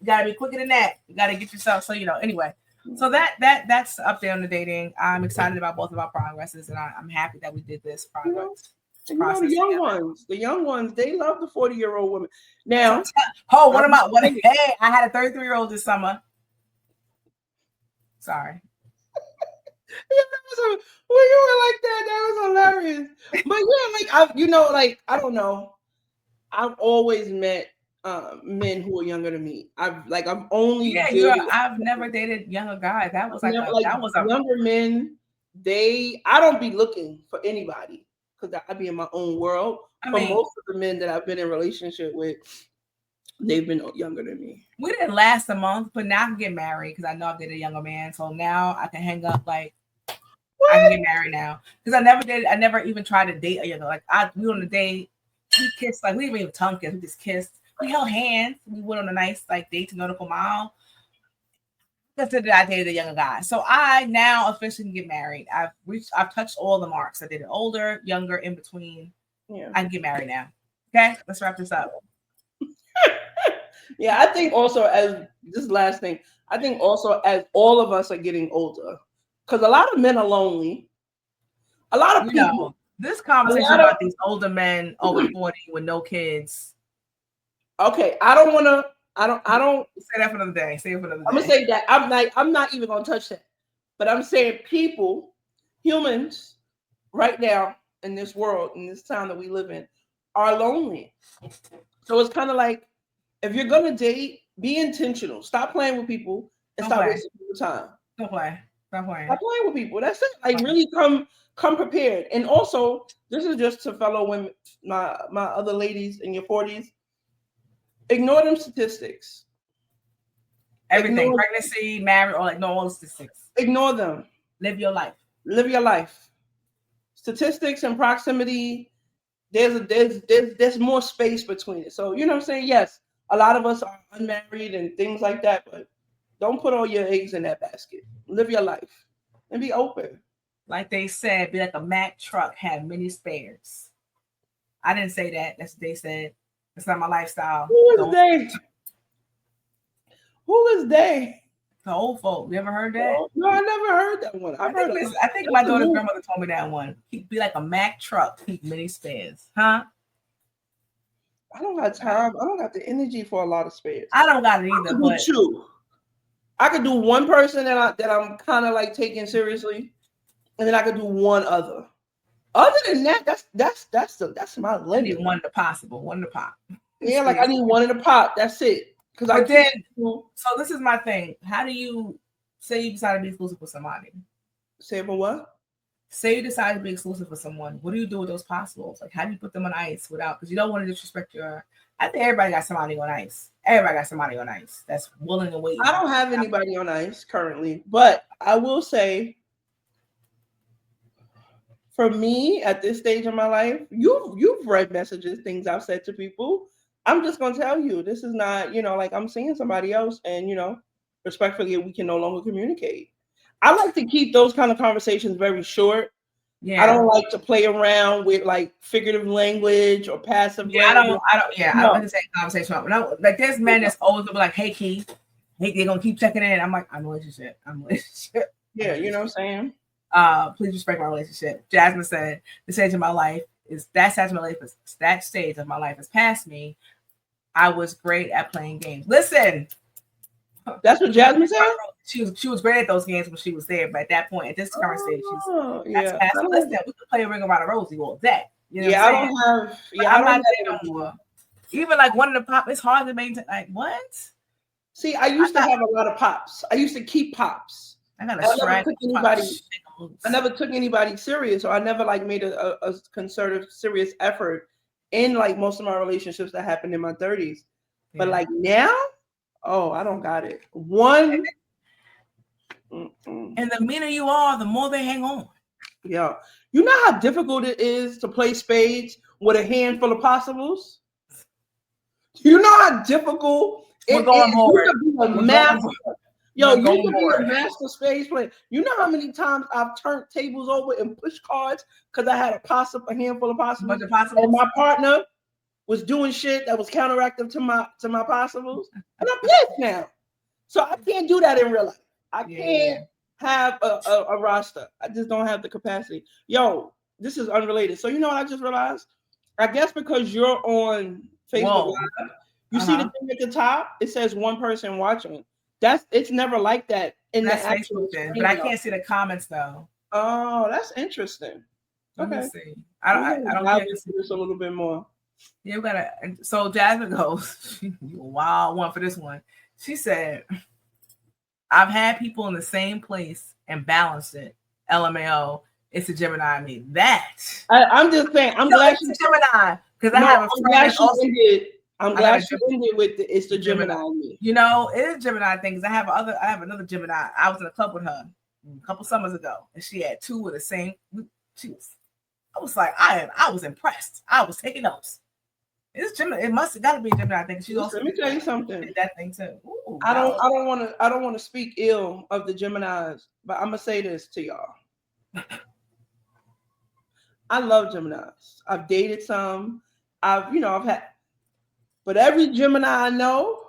You gotta get yourself. So anyway. So that's up there on the dating. I'm excited about both of our progresses, and I'm happy that we did this progress. The young ones, they love the 40-year-old women. Now, hey, I had a 33-year-old this summer. Sorry. When you were like that was hilarious. But yeah, like I don't know. I've always met men who are younger than me. I've only dated. I've never dated younger guys. That was like younger men. I don't be looking for anybody because I be in my own world. Most of the men that I've been in relationship with, they've been younger than me. We didn't last a month, but now I can get married because I know I've dated a younger man. So now I can hang up like. What? I can get married now because I never even tried to date a younger. Like we went on a date, we kissed, like we didn't even tongue kiss, we just kissed. We held hands. We went on a nice like date to Nautical Mile. Considered I dated a younger guy, so I now officially can get married. I've touched all the marks. I dated older, younger, in between. Yeah, I can get married now. Okay, let's wrap this up. Yeah, I think also as this last thing, I think also as all of us are getting older, because a lot of men are lonely. A lot of people. This conversation about these older men over 40 with no kids. Okay, I don't say that for another day. Say it for another day. I'm gonna say that I'm not even gonna touch that. But I'm saying humans, right now in this world, in this town that we live in, are lonely. So it's kind of like if you're gonna date, be intentional. Stop playing with people and stop wasting your time. Don't play. Stop playing. Stop playing with people. That's it. Like really come prepared. And also, this is just to fellow women, my other ladies in your 40s. Ignore them statistics. Everything, pregnancy, marriage, or ignore all the statistics. Ignore them. Live your life. Live your life. Statistics and proximity. There's more space between it. So you know what I'm saying? Yes, a lot of us are unmarried and things like that, but don't put all your eggs in that basket. Live your life and be open. Like they said, be like a Mack truck, have many spares. I didn't say that. That's what they said. It's not my lifestyle. Who is they? Who is they? The old folk. You ever heard that? No, I never heard that one. I think my daughter's grandmother told me that one. He'd be like a Mack truck, keep many spares. Huh? I don't got time. I don't got the energy for a lot of spares. I don't got it either. But two. I could do one person that I'm kind of like taking seriously, and then I could do one other. Other than that, that's my limit. I need one to possible, one to pop. Yeah, like I need one in the pot. That's it. So this is my thing. How do you say you decide to be exclusive with somebody? Say for what? Say you decide to be exclusive with someone. What do you do with those possibles? Like, how do you put them on ice without? Because you don't want to disrespect your. I think everybody got somebody on ice. Everybody got somebody on ice that's willing to wait. I don't have anybody on ice currently, but I will say, for me at this stage of my life, you've read messages, things I've said to people. I'm just gonna tell you, this is not, like I'm seeing somebody else, and respectfully, we can no longer communicate. I like to keep those kind of conversations very short. Yeah. I don't like to play around with like figurative language or passive. Yeah, language. I don't like to say conversation. Like there's men that's always gonna be like, "Hey, Key," they're gonna keep checking in. I'm like, I'm a relationship. Yeah, you know what I'm saying. Please respect my relationship. Jasmine said, "The stage of my life is that stage of my life has passed me. I was great at playing games." Listen, that's what Jasmine said. She was great at those games when she was there, but at that point, at this current stage, that's past. Listen, we could play a ring around a rosy all day. You know I don't have. Yeah, I'm not there no more. Even like one of the pop, it's hard to maintain. Like what? See, I used to have a lot of pops. I used to keep pops. I never took anybody serious, or I never like made a concerted, serious effort in like most of my relationships that happened in my 30s. Yeah. But like now, I don't got it. And the meaner you are, the more they hang on. Yeah. You know how difficult it is to play spades with a handful of possibles? You know how difficult it is to be a master. You could be a master spades player. You know how many times I've turned tables over and pushed cards because I had a handful of possibles, and my partner was doing shit that was counteractive to my possibles, and I'm pissed now. So I can't do that in real life. I can't have a roster. I just don't have the capacity. Yo, this is unrelated. So you know what I just realized? I guess because you're on Facebook Live, you see the thing at the top, it says one person watching. it's never like that in That's the actual Facebook then, but screen, I though. can't see the comments though. Oh, that's interesting. Let me Okay. see. I don't I'll think I can see this a little bit more. Yeah, we gotta. So Jasmine goes, wild one for this one. She said, "I've had people in the same place and balanced it. LMAO. It's a Gemini in me. That I'm just saying. I'm glad it's a Gemini because I No, have a I'm friend glad that she also. ended. I'm I got glad a she ended with it's the Gemini in me. You know, it is Gemini thing. Because I have another Gemini. I was in a club with her a couple summers ago, and she had two with the same. I was like, I was impressed. I was taking notes. It's Gemini. It must have got to be a Gemini thing. She's also Let me tell you something. That thing too. Ooh, I don't want to speak ill of the Geminis, but I'm gonna say this to y'all. I love Geminis. I've dated some. I've had, but every Gemini I know,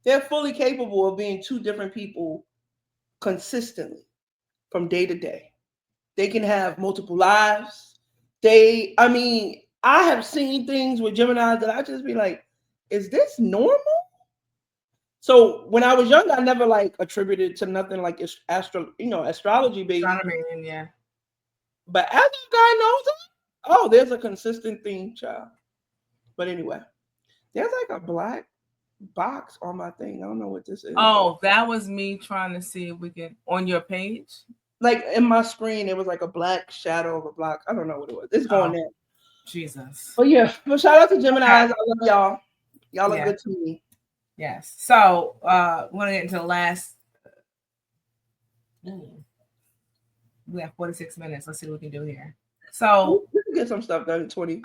they're fully capable of being two different people consistently from day to day. They can have multiple lives. I have seen things with Gemini that I just be like, is this normal? So when I was young, I never like attributed to nothing like astrology based. Yeah. But as a guy knows, there's a consistent theme, child. But anyway, there's like a black box on my thing. I don't know what this is. Oh, that was me trying to see if we can on your page. Like in my screen, it was like a black shadow of a block. I don't know what it was. It's going there. Jesus. But yeah, but shout out to Gemini. I love y'all. Y'all are good to me. Yes. So we're gonna get into the last. We have 46 minutes. Let's see what we can do here. So we can get some stuff done in 20. Okay.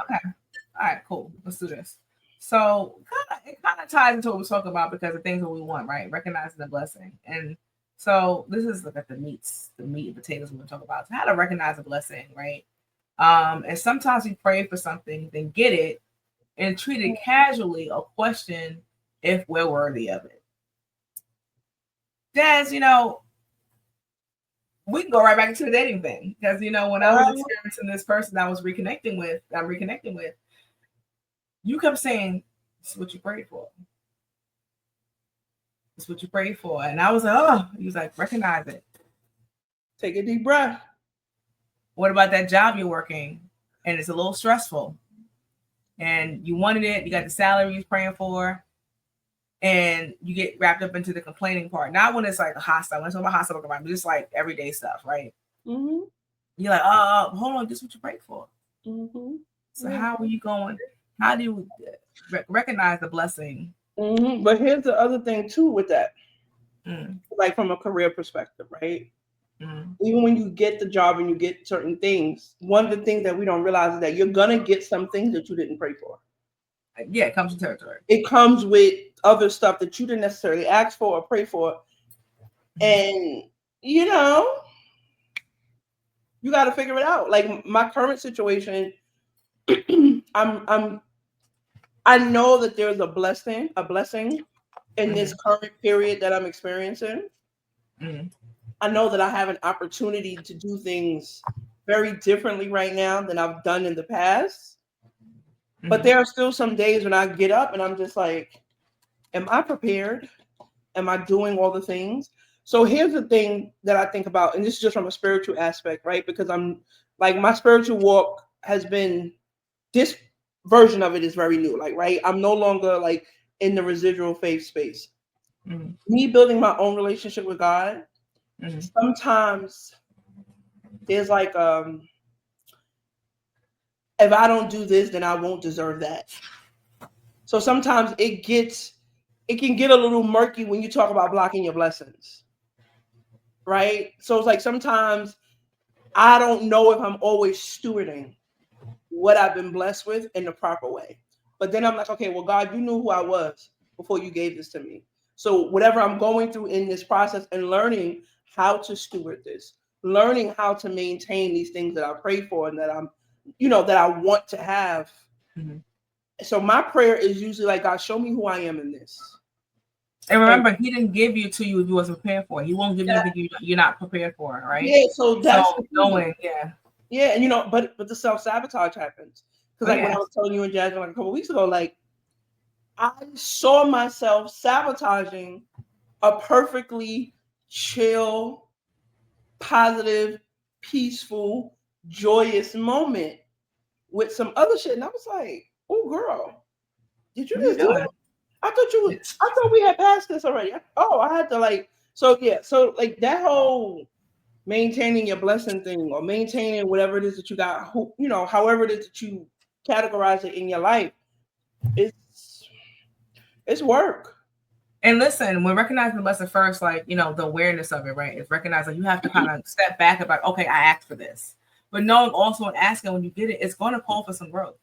All right, cool. Let's do this. So it kind of ties into what we talk about because the things that we want, right? Recognizing the blessing. And so this is like the meat and potatoes we're gonna talk about. So how to recognize a blessing, right? And sometimes we pray for something, then get it, and treat it casually or question if we're worthy of it. Jazz, we can go right back into the dating thing because when I was experiencing this person I'm reconnecting with, you kept saying, "This is what you prayed for. This is what you prayed for," and I was like, "Oh," he was like, "Recognize it. Take a deep breath. What about that job you're working, and it's a little stressful, and you wanted it, you got the salary you're praying for." And you get wrapped up into the complaining part. Not when it's like a hostile. When it's about hostile, but just like everyday stuff, right? Mm-hmm. You're like, hold on, this is what you prayed for. Mm-hmm. So how are you going? How do you recognize the blessing? Mm-hmm. But here's the other thing too with that. Like from a career perspective, right? Even when you get the job and you get certain things, one of the things that we don't realize is that you're gonna get some things that you didn't pray for. Yeah, it comes with territory. It comes with other stuff that you didn't necessarily ask for or pray for. And you got to figure it out. Like my current situation, I know that there's a blessing in this current period that I'm experiencing. I know that I have an opportunity to do things very differently right now than I've done in the past. But there are still some days when I get up and I'm just like, am I prepared? Am I doing all the things? So here's the thing that I think about, and this is just from a spiritual aspect, right? Because I'm like, my spiritual walk has been, this version of it is very new, like, right? I'm no longer like in the residual faith space. Me building my own relationship with God, sometimes there's like, if I don't do this, then I won't deserve that. So sometimes it can get a little murky when you talk about blocking your blessings, right? So it's like sometimes I don't know if I'm always stewarding what I've been blessed with in the proper way. But then I'm like, okay, well, God, you knew who I was before you gave this to me. So whatever I'm going through in this process and learning how to steward this, learning how to maintain these things that I pray for and that I'm, that I want to have. So my prayer is usually like, God, show me who I am in this. And remember, he didn't give you to you if you wasn't prepared for it. He won't give you anything you're not prepared for, right? Yeah, so that's knowing, yeah. Yeah, and but the self-sabotage happens. Because when I was telling you and Jasmine like a couple of weeks ago, like I saw myself sabotaging a perfectly chill, positive, peaceful, joyous moment with some other shit. And I was like, oh, girl, did you What are you just do doing? it? I thought we had passed this already. Oh, I had to like, so yeah. So like that whole maintaining your blessing thing or maintaining whatever it is that you got, however it is that you categorize it in your life, it's work. And listen, when recognizing the lesson first, like, the awareness of it, right? Is recognizing you have to kind of step back about, okay, I asked for this. But knowing also and asking when you get it, it's going to call for some growth.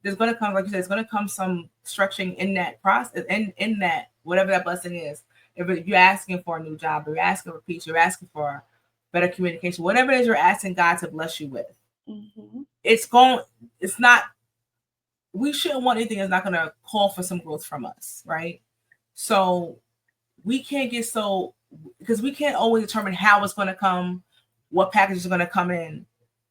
There's going to come, like you said, it's going to come some stretching in that process, in that, whatever that blessing is. If you're asking for a new job, or you're asking for peace, you're asking for better communication, whatever it is you're asking God to bless you with, it's not, we shouldn't want anything that's not going to call for some growth from us, right? So we can't get because we can't always determine how it's going to come, what package is going to come in.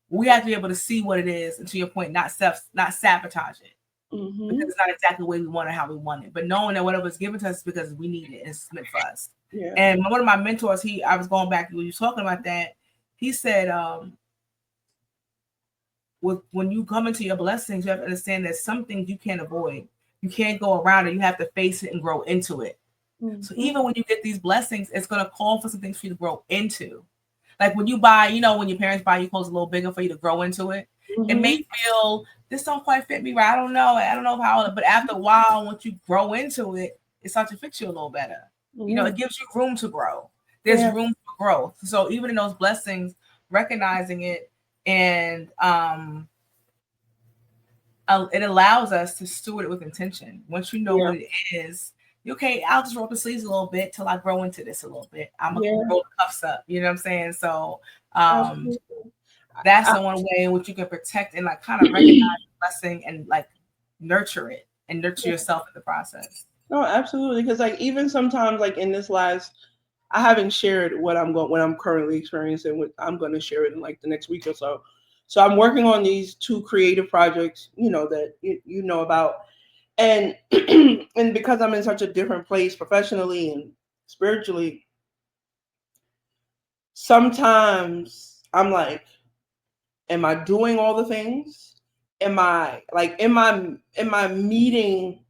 We have to be able to see what it is, and to your point, not sabotage it, because it's not exactly the way we want it, how we want it. But knowing that whatever's given to us is because we need it, it's meant for us. Yeah. And one of my mentors, I was going back when you were talking about that. He said, when you come into your blessings, you have to understand that some things you can't avoid. You can't go around it. You have to face it and grow into it. So even when you get these blessings, it's going to call for some things for you to grow into. Like when you buy, when your parents buy you clothes a little bigger for you to grow into it, it may feel, this don't quite fit me right. I don't know how, but after a while, once you grow into it, it starts to fit you a little better. It gives you room to grow. There's room for growth. So even in those blessings, recognizing it, and it allows us to steward it with intention. Once you know what it is, okay, I'll just roll up the sleeves a little bit till I grow into this a little bit. I'm gonna roll the cuffs up. You know what I'm saying? So that's the one way in which you can protect and like kind of recognize the blessing and like nurture it and nurture yourself in the process. No, absolutely. Because like even sometimes like in this last, I haven't shared what I'm currently experiencing. I'm going to share it in like the next week or so. So I'm working on these 2 creative projects, that you know about, and and because I'm in such a different place professionally and spiritually, sometimes I'm like, am I doing all the things? Am I meeting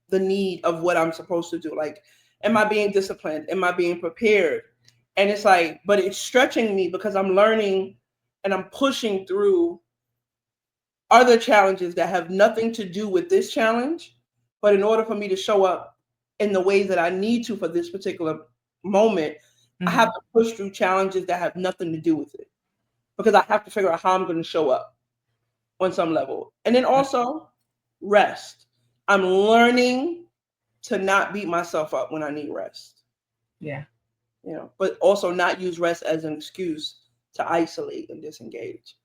the need of what I'm supposed to do? Like, am I being disciplined? Am I being prepared? And it's like, but it's stretching me because I'm learning and I'm pushing through other challenges that have nothing to do with this challenge. But in order for me to show up in the ways that I need to for this particular moment, I have to push through challenges that have nothing to do with it, because I have to figure out how I'm going to show up on some level. And then also rest. I'm learning to not beat myself up when I need rest. Yeah. But also not use rest as an excuse to isolate and disengage.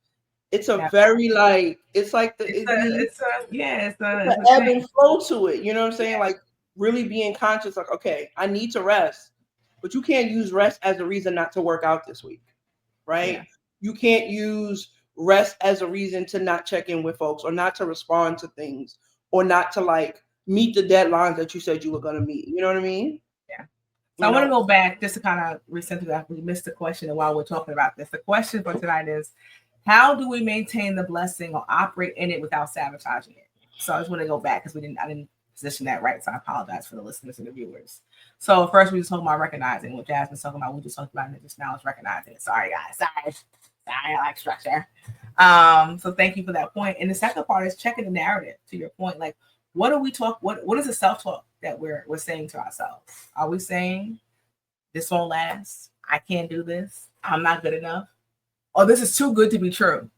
It's a very like, it's like it's an ebb and flow to it. You know what I'm saying? Like really being conscious, like, okay, I need to rest, but you can't use rest as a reason not to work out this week, right? Yeah. You can't use rest as a reason to not check in with folks or not to respond to things or not to like meet the deadlines that you said you were going to meet. You know what I mean? Yeah. So I want to go back just to kind of recenter that. We missed the question while we're talking about this. The question for tonight is, how do we maintain the blessing or operate in it without sabotaging it? So I just want to go back because I didn't position that right. So I apologize for the listeners and the viewers. So first we just talking about recognizing what Jasmine's talking about. We just talked about it just now. Is recognizing it. Sorry guys. Sorry, I like structure. So thank you for that point. And the second part is checking the narrative. To your point, like what do we talk? What is the self-talk that we're saying to ourselves? Are we saying this won't last? I can't do this. I'm not good enough. Oh, this is too good to be true.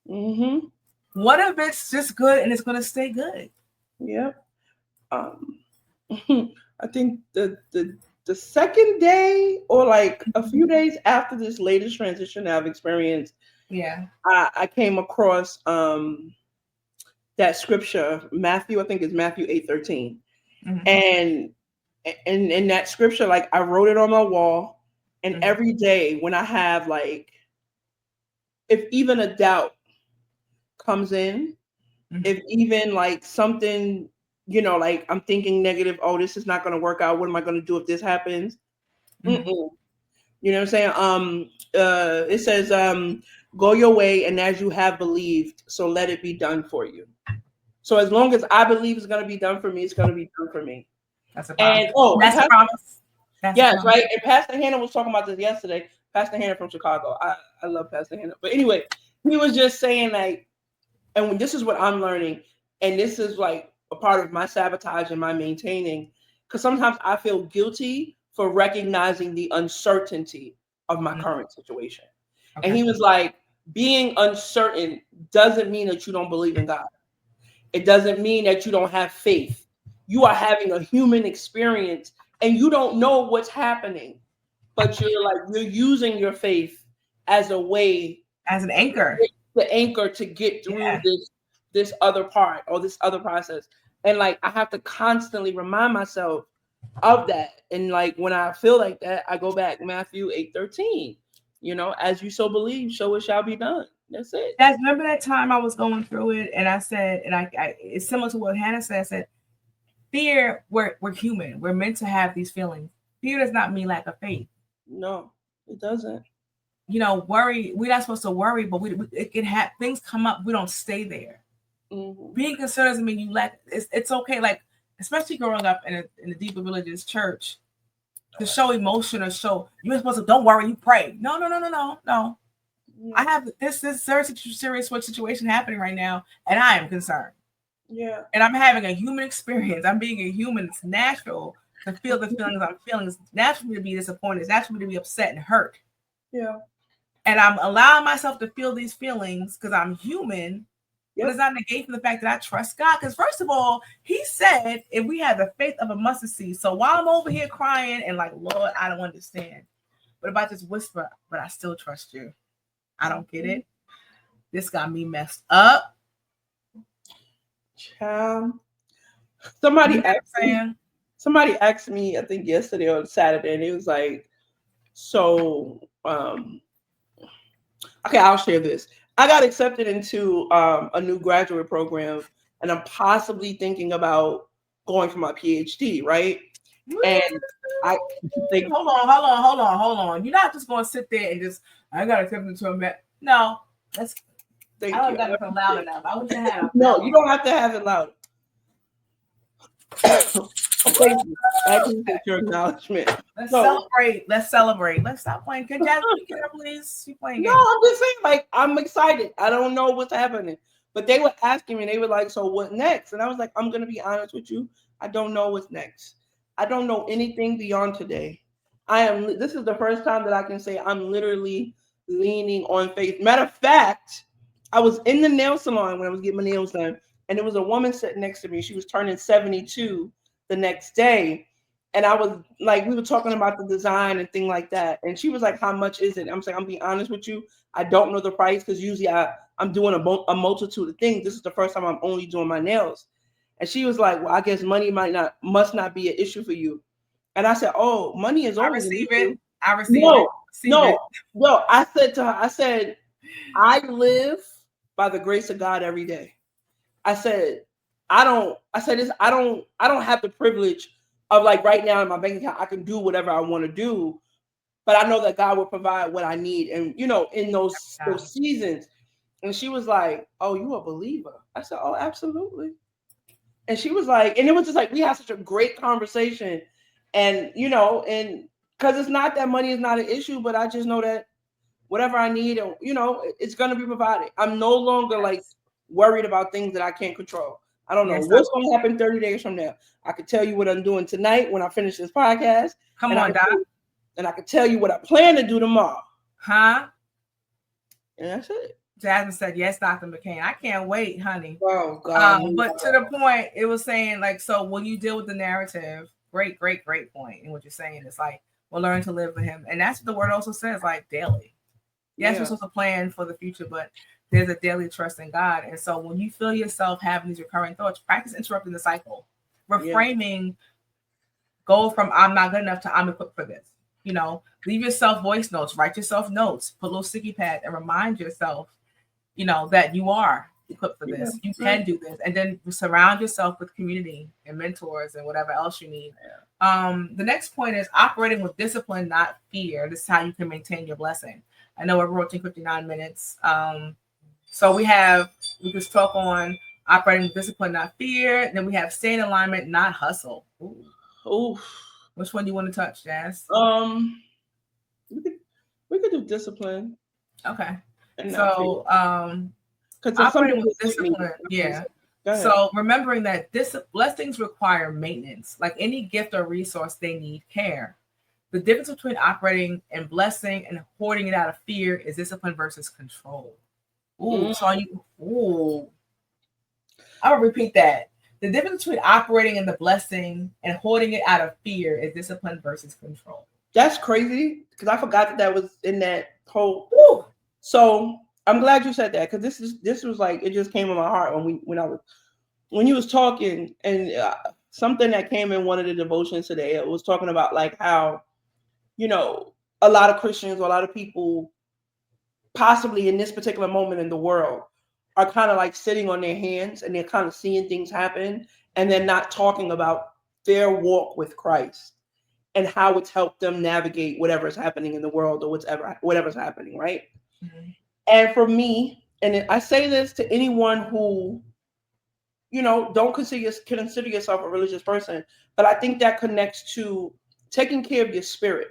What if it's just good and it's going to stay good? Yep. I think the second day or like a few days after this latest transition I've experienced, I came across that scripture, Matthew, I think it's Matthew 8:13. And in that scripture, like I wrote it on my wall, and every day when I have like, if even a doubt comes in, if even like something you know, like I'm thinking negative. Oh, this is not going to work out. What am I going to do if this happens? Mhm. You know what I'm saying? It says, go your way, and as you have believed, so let it be done for you. So as long as I believe it's going to be done for me, it's going to be done for me. That's a promise. And oh, That's a promise. That's a yes, promise. right. And Pastor Hannah was talking about this yesterday. Pastor Hannah from Chicago. I love Pastor Hannah. But anyway, he was just saying like, and when this is what I'm learning, and this is like a part of my sabotage and my maintaining, because sometimes I feel guilty for recognizing the uncertainty of my current situation. Okay. And he was like, being uncertain doesn't mean that you don't believe in God. It doesn't mean that you don't have faith. You are having a human experience and you don't know what's happening, but you're using your faith as a way, as an anchor, the anchor to get through this other part or this other process. And like I have to constantly remind myself of that. And like when I feel like that, I go back Matthew 8:13. You know, as you so believe, so it shall be done. That's it. Remember that time I was going through it, and I said, and I it's similar to what Hannah said. I said, fear. We're human. We're meant to have these feelings. Fear does not mean lack of faith. No, it doesn't. You know, worry. We're not supposed to worry, but it can have things come up. We don't stay there. Mm-hmm. Being concerned doesn't mean you lack. It's okay. Like especially growing up in the deeper religious church, to show emotion or show you're supposed to don't worry, you pray. No. Yeah. I have this serious situation happening right now, and I am concerned. Yeah. And I'm having a human experience. I'm being a human. It's natural to feel the feelings I'm feeling. It's natural to be disappointed. It's natural to be upset and hurt. Yeah. And I'm allowing myself to feel these feelings because I'm human. Yep. But it's not negating the fact that I trust God. Because first of all, He said, if we have the faith of a mustard seed. So while I'm over here crying and like, Lord, I don't understand. But if I just whisper, but I still trust you. I don't get it. This got me messed up. Child. Somebody asked me, I think yesterday or Saturday, and it was like, so okay, I'll share this. I got accepted into a new graduate program, and I'm possibly thinking about going for my PhD, right? And I think hold on. You're not just going to sit there and just I got accepted into a no. That's thank I don't you. got it loud enough. I want to have no, you don't have to have it loud. Thank you. I appreciate your acknowledgement. Let's celebrate. Let's stop playing. Can Jasmine get up, please? She playing games. No, I'm just saying, like, I'm excited. I don't know what's happening. But they were asking me, and they were like, so what next? And I was like, I'm going to be honest with you. I don't know what's next. I don't know anything beyond today. This is the first time that I can say I'm literally leaning on faith. Matter of fact, I was in the nail salon when I was getting my nails done, and there was a woman sitting next to me. She was turning 72 the next day. And I was like, we were talking about the design and thing like that. And she was like, how much is it? I'm saying, I'm being honest with you. I don't know the price because usually I'm doing a multitude of things. This is the first time I'm only doing my nails. And she was like, well, I guess money must not be an issue for you. And I said, oh, money is always an issue. I receive it. No. I said to her, I live by the grace of God every day. I said, I don't have the privilege of like right now in my bank account, I can do whatever I want to do, but I know that God will provide what I need. And you know, in those seasons. And she was like, oh, you a believer? I said, oh, absolutely. And she was like, and it was just like, we had such a great conversation. And, you know, and because it's not that money is not an issue, but I just know that whatever I need, you know, it's going to be provided. I'm no longer like worried about things that I can't control. I don't know what's going to happen 30 days from now. I could tell you what I'm doing tonight when I finish this podcast. Come on, Doc. And I could tell you what I plan to do tomorrow. Huh? And that's it. Jasmine said, yes, Dr. McCain. I can't wait, honey. Oh, God. But to the point, it was saying, like, so when you deal with the narrative, great point. And what you're saying is like, we'll learn to live with him. And that's what the word also says, like, daily. Yes, we're supposed to plan for the future, but there's a daily trust in God. And so when you feel yourself having these recurring thoughts, practice interrupting the cycle. Reframing, go from I'm not good enough to I'm equipped for this. You know, leave yourself voice notes, write yourself notes, put a little sticky pad and remind yourself, you know, that you are. equipped for this. You can do this, and then surround yourself with community and mentors and whatever else you need. The next point is operating with discipline, not fear. This is how you can maintain your blessing. I know we're approaching 59 minutes. So we just talk on operating with discipline, not fear. Then we have stay in alignment, not hustle. Ooh. Which one do you want to touch, Jazz? We could do discipline. Okay. So because operating with discipline, yeah. So remembering that blessings require maintenance. Like any gift or resource, they need care. The difference between operating and blessing and hoarding it out of fear is discipline versus control. Ooh, I will repeat that. The difference between operating in the blessing and hoarding it out of fear is discipline versus control. That's crazy because I forgot that was in that whole. So I'm glad you said that because this was like it just came in my heart when you was talking, and something that came in one of the devotions today. It was talking about like how, a lot of Christians or a lot of people possibly in this particular moment in the world are kind of like sitting on their hands and they're kind of seeing things happen and they're not talking about their walk with Christ and how it's helped them navigate whatever's happening in the world or whatever's happening, right? Mm-hmm. And for me, and I say this to anyone who, don't consider yourself a religious person, but I think that connects to taking care of your spirit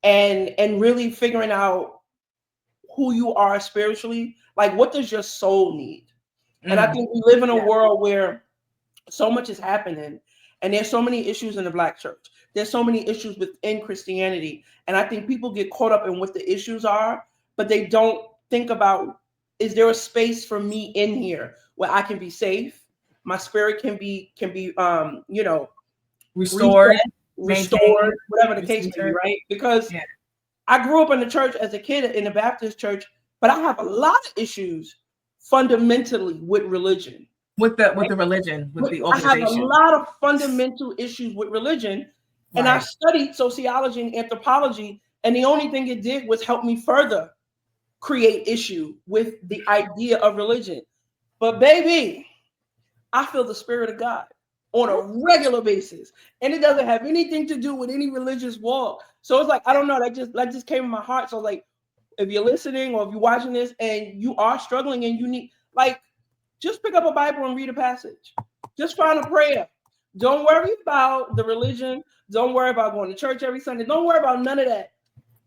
and really figuring out who you are spiritually. Like, what does your soul need? And I think we live in a world where so much is happening and there's so many issues in the Black church. There's so many issues within Christianity. And I think people get caught up in what the issues are, but they don't think about, is there a space for me in here where I can be safe? My spirit can be restored, whatever the case may be, right? Because I grew up in the church as a kid in the Baptist church, but I have a lot of issues fundamentally with religion. With the religion, with the organization. I have a lot of fundamental issues with religion. And I studied sociology and anthropology, and the only thing it did was help me further create issue with the idea of religion. But baby, I feel the Spirit of God on a regular basis, and it doesn't have anything to do with any religious walk. So it's like, I don't know, that just came in my heart. So like, if you're listening or if you're watching this and you are struggling and you need, like, just pick up a Bible and read a passage. Just find a prayer. Don't worry about the religion. Don't worry about going to church every Sunday. Don't worry about none of that.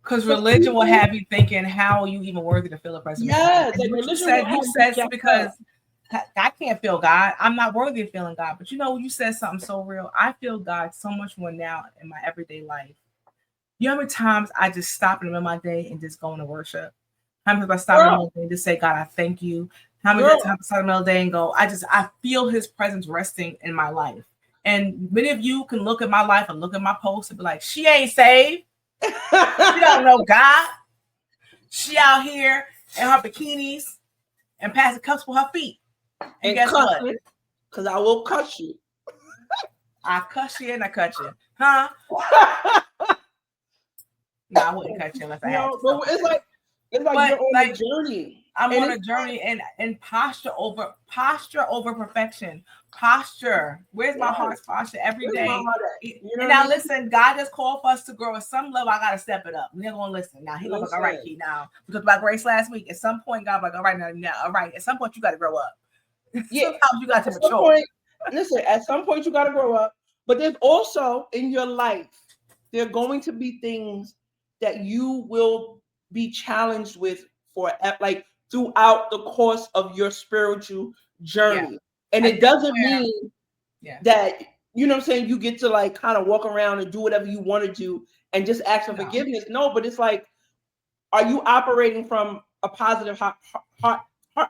Because religion will have you thinking, how are you even worthy to feel a presence? Yes, you said because I can't feel God. I'm not worthy of feeling God. But you said something so real. I feel God so much more now in my everyday life. You know how many times I just stop in the middle of my day and just go into worship? How many times I stop in the middle of the day and just say, God, I thank you. How many times I stop in the middle of the day and go, I feel his presence resting in my life. And many of you can look at my life and look at my posts and be like, she ain't saved. She don't know God. She out here in her bikinis and passing cups with her feet. And guess what? Because I will cuss you. I cuss you and I cut you. Huh? No, I wouldn't cut you unless I had to. But it's like you're on a journey. I'm on a journey and posture over perfection. Posture. Where's my heart's posture every day? And now listen, God just called for us to grow. At some level, I gotta step it up. We're gonna listen. Now He's gonna be like, all right, Keith. Now we talked about grace last week. At some point, God like, all right, now, all right. At some point, you gotta grow up. Yeah, sometimes you got to mature. Listen, at some point you gotta grow up. But there's also in your life, there are going to be things that you will be challenged with throughout the course of your spiritual journey. And it doesn't mean that, you get to like kind of walk around and do whatever you want to do and just ask for forgiveness. No, but it's like, are you operating from a positive heart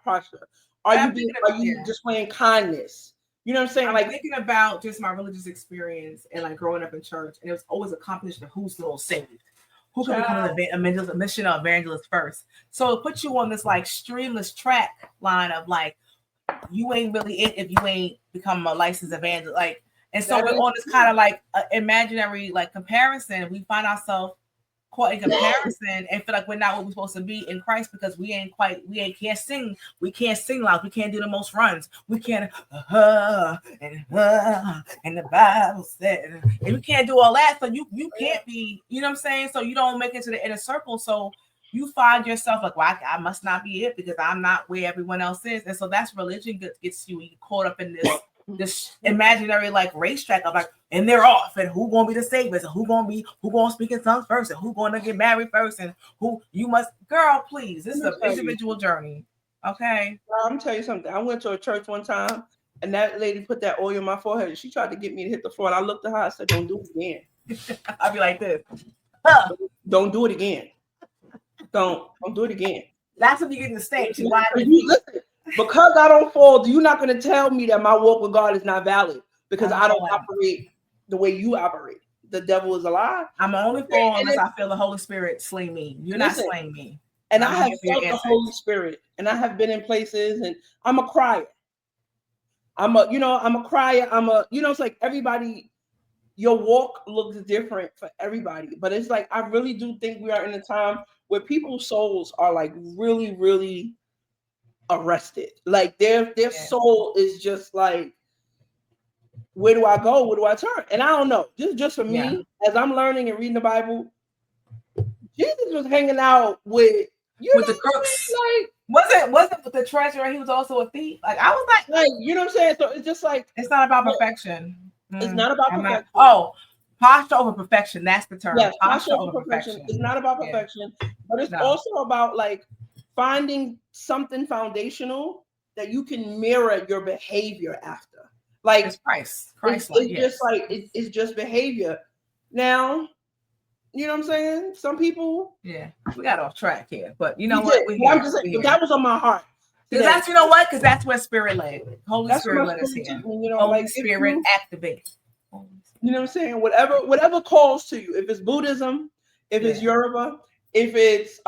posture? Are you displaying kindness? You know what I'm saying? I'm thinking about just my religious experience and like growing up in church, and it was always a competition of who's the most saved. Who can become a missionary evangelist first? So it puts you on this like streamless track line of like, you ain't really it if you ain't become a licensed evangelist. Like, and so we're on this kind of like imaginary like comparison. We find ourselves caught in comparison and feel like we're not what we're supposed to be in Christ because we can't sing loud, we can't do the most runs, we can't and the Bible said, and we can't do all that, so you can't be, you know what I'm saying, so you don't make it to the inner circle, so you find yourself like, well, I must not be it because I'm not where everyone else is, and so that's religion gets you caught up in this imaginary like racetrack of like, and they're off, and who gonna be the safest, and who gonna speak in tongues first, and who gonna get married first, and who you must, girl, please, this is an individual journey. Okay. I'm tell you something. I went to a church one time, and that lady put that oil in my forehead, and she tried to get me to hit the floor. And I looked at her. I said, "Don't do it again." I'll be like this. Don't do it again. Don't do it again. That's when you get in the stage. Listen, because I don't fall, you're not going to tell me that my walk with God is not valid because I don't operate the way you operate. The devil is a lie. I'm only fall unless I feel the Holy Spirit slay me. You're not slaying me. And I have felt the Holy Spirit, and I have been in places, and I'm a crier. I'm a crier. It's like everybody, your walk looks different for everybody. But it's like, I really do think we are in a time where people's souls are like really, really arrested. Like their soul is just like, where do I go? Where do I turn? And I don't know. This is just for me, as I'm learning and reading the Bible. Jesus was hanging out with the crooks. Like, wasn't with the treasurer. He was also a thief. Like, I was like, you know what I'm saying? So it's just like, it's not about perfection. It's not about perfection. Posture over perfection. That's the term. Yes, posture over perfection. It's not about perfection, but it's also about like finding something foundational that you can mirror your behavior after. Like it's Christ. It's just behavior. Now, you know what I'm saying? Some people. Yeah, we got off track here, but you know what? I'm just saying, that was on my heart. Because that's, you know what? Because that's where Spirit led. Holy Spirit led us here. Holy Spirit activate. You know what I'm saying? Whatever calls to you. If it's Buddhism, if it's Yoruba, if it's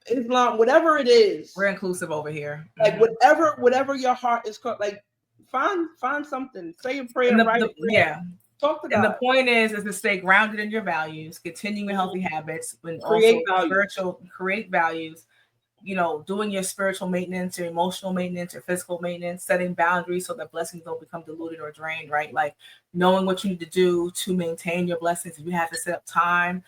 Islam, whatever it is. We're inclusive over here. Like whatever your heart is called, like find something. Say a prayer, write a prayer. Talk to God. And the point is to stay grounded in your values, continuing healthy habits, and create values. You know, doing your spiritual maintenance, your emotional maintenance, your physical maintenance, setting boundaries so that blessings don't become diluted or drained, right? Like knowing what you need to do to maintain your blessings. If you have to set up time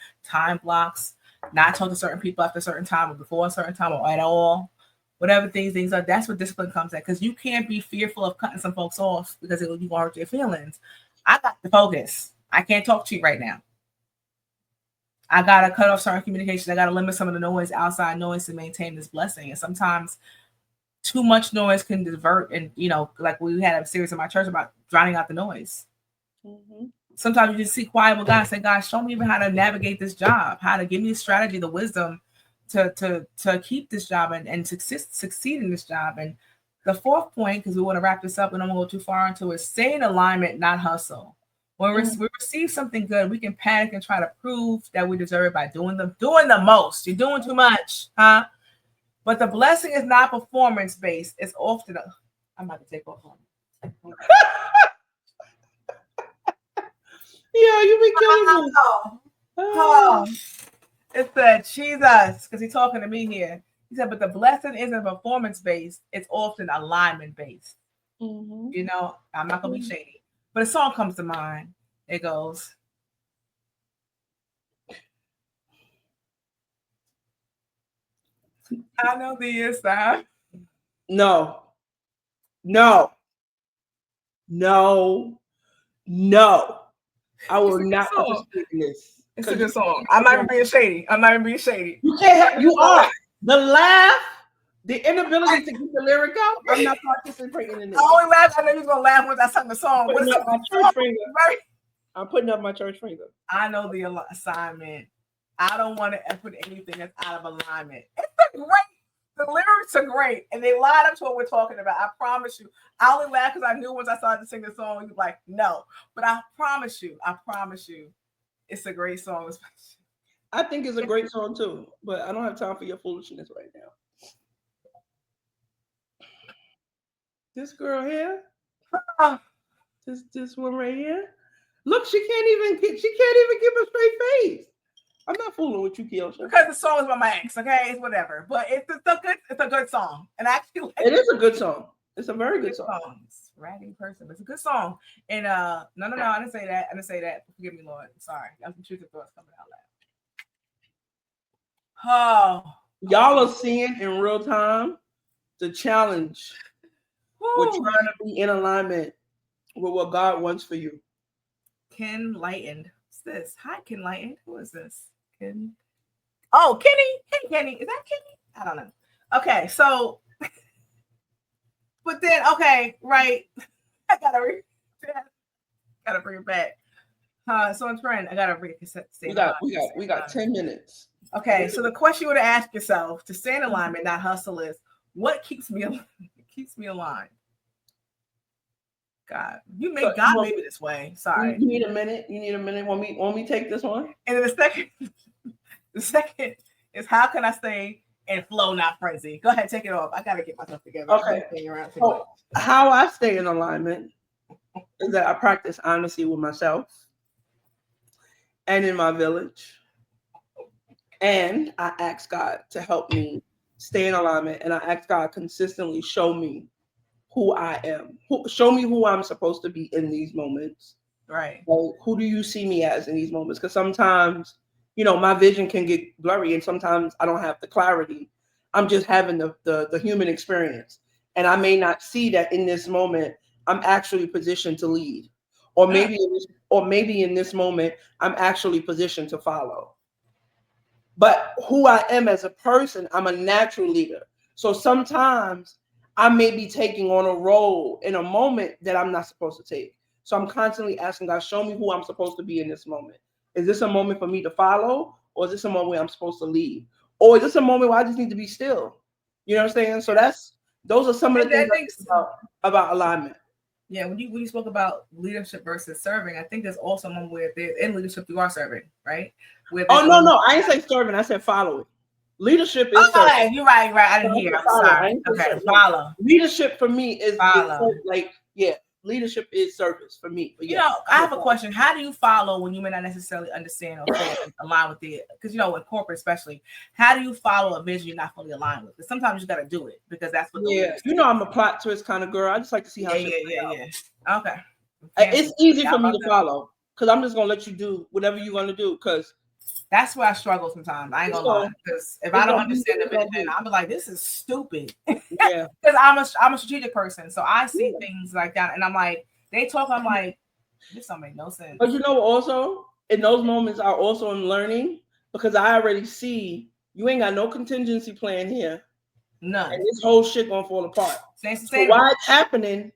blocks, not talk to certain people after a certain time or before a certain time or at all, whatever things are, that's what discipline comes at. Because you can't be fearful of cutting some folks off because it will be hurt your feelings. I got to focus. I can't talk to you right now. I got to cut off certain communication. I got to limit some of the noise, outside noise, to maintain this blessing. And sometimes too much noise can divert. And, like we had a series in my church about drowning out the noise. Mm-hmm. Sometimes you just see quiet with God and say, God, show me even how to navigate this job, how to give me the strategy, the wisdom to keep this job and succeed in this job. And the fourth point, because we want to wrap this up and don't want to go too far into it, stay in alignment, not hustle. When we receive something good, we can panic and try to prove that we deserve it by doing the most. You're doing too much, huh? But the blessing is not performance-based. It's often I'm about to take off on Yeah, you be killing me. It said, Jesus, because he's talking to me here. He said, but the blessing isn't performance-based. It's often alignment-based. Mm-hmm. I'm not going to be shady. But a song comes to mind. It goes, I know the inside. No. I will not participate in this. It's a good song. I'm not even being shady. You can't. You are. The laugh, the inability to get the lyric out. I'm not participating in this. I only laugh. I know you're gonna laugh once I sung the song. I'm putting up my church finger. I know the assignment. I don't want to put anything that's out of alignment. The lyrics are great, and they line up to what we're talking about. I promise you. I only laugh because I knew once I started to sing the song, you're like, no. But I promise you, it's a great song. I think it's a great song too, but I don't have time for your foolishness right now. This girl here, this one right here. Look, she can't even give a straight face. I'm not fooling with you, Keisha. Because the song is about my ex, okay? It's whatever. But it's a good song. And I actually like it is a good song. It's a very good song. It's raggedy person, but it's a good song. And no, I didn't say that. Forgive me, Lord. Sorry. I'm choosing thoughts coming out loud. Oh. Y'all are seeing in real time the challenge. We're trying to be in alignment with what God wants for you. Ken Lightened. What's this? Hi, Ken Lightened. Who is this? Ken. Oh, Kenny. Hey, Kenny. Is that Kenny? I don't know. Okay, so, but then, okay, right. I gotta bring it back. So in friend, I gotta bring it. We got 10 minutes. Okay, so the question you would ask yourself to stay in alignment, not hustle, is what keeps me aligned? God, you made God made me this way. Sorry. You need a minute. Want me take this one? And then the second is how can I stay in flow, not frenzy? Go ahead, take it off. I gotta get myself together. Okay. How I stay in alignment is that I practice honesty with myself and in my village. And I ask God to help me stay in alignment. And I ask God consistently show me who I am. Show me who I'm supposed to be in these moments. Right. Like, who do you see me as in these moments? Because sometimes, my vision can get blurry and sometimes I don't have the clarity. I'm just having the human experience. And I may not see that in this moment, I'm actually positioned to lead. Or maybe in this moment, I'm actually positioned to follow. But who I am as a person, I'm a natural leader. So sometimes I may be taking on a role in a moment that I'm not supposed to take. So I'm constantly asking God, show me who I'm supposed to be in this moment. Is this a moment for me to follow? Or is this a moment where I'm supposed to lead? Or is this a moment where I just need to be still? You know what I'm saying? So those are some of the things about alignment. Yeah, when you spoke about leadership versus serving, I think there's also one where in leadership you are serving, right? No, I didn't say serving. I said following. Leadership is serving. Okay, you're right. I didn't hear. I'm sorry. Okay, follow. Leadership for me is leadership is service for me. But I have a question. How do you follow when you may not necessarily understand or fully align with it? Because in corporate especially, how do you follow a vision you're not fully aligned with? Because sometimes you got to do it because that's what. I'm a plot twist kind of girl. I just like to see how. Yeah. Okay. It's easy for me to follow because I'm just gonna let you do whatever you're gonna do because. That's where I struggle sometimes. I ain't gonna lie. Because if I don't understand the vision, I'm like, this is stupid. Yeah. Because I'm a strategic person. So I see things like that. And I'm like, they talk, I'm like, this don't make no sense. But also, in those moments, I also am learning because I already see you ain't got no contingency plan here. None. And this whole shit gonna fall apart. So while it's happening,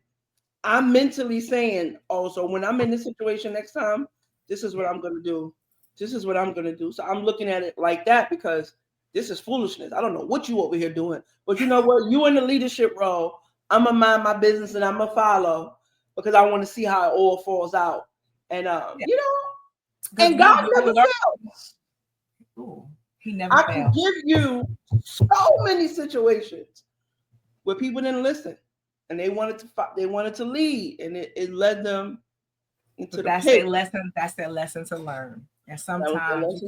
I'm mentally saying, so when I'm in this situation next time, this is what I'm gonna do. This is what I'm going to do. So I'm looking at it like that because this is foolishness. I don't know what you over here doing. But you know what? You in the leadership role. I'm going to mind my business and I'm going to follow because I want to see how it all falls out. And, and God never fails. He never fails. I can give you so many situations where people didn't listen and they wanted to lead and it led them into the pit. That's their lesson to learn. And sometimes,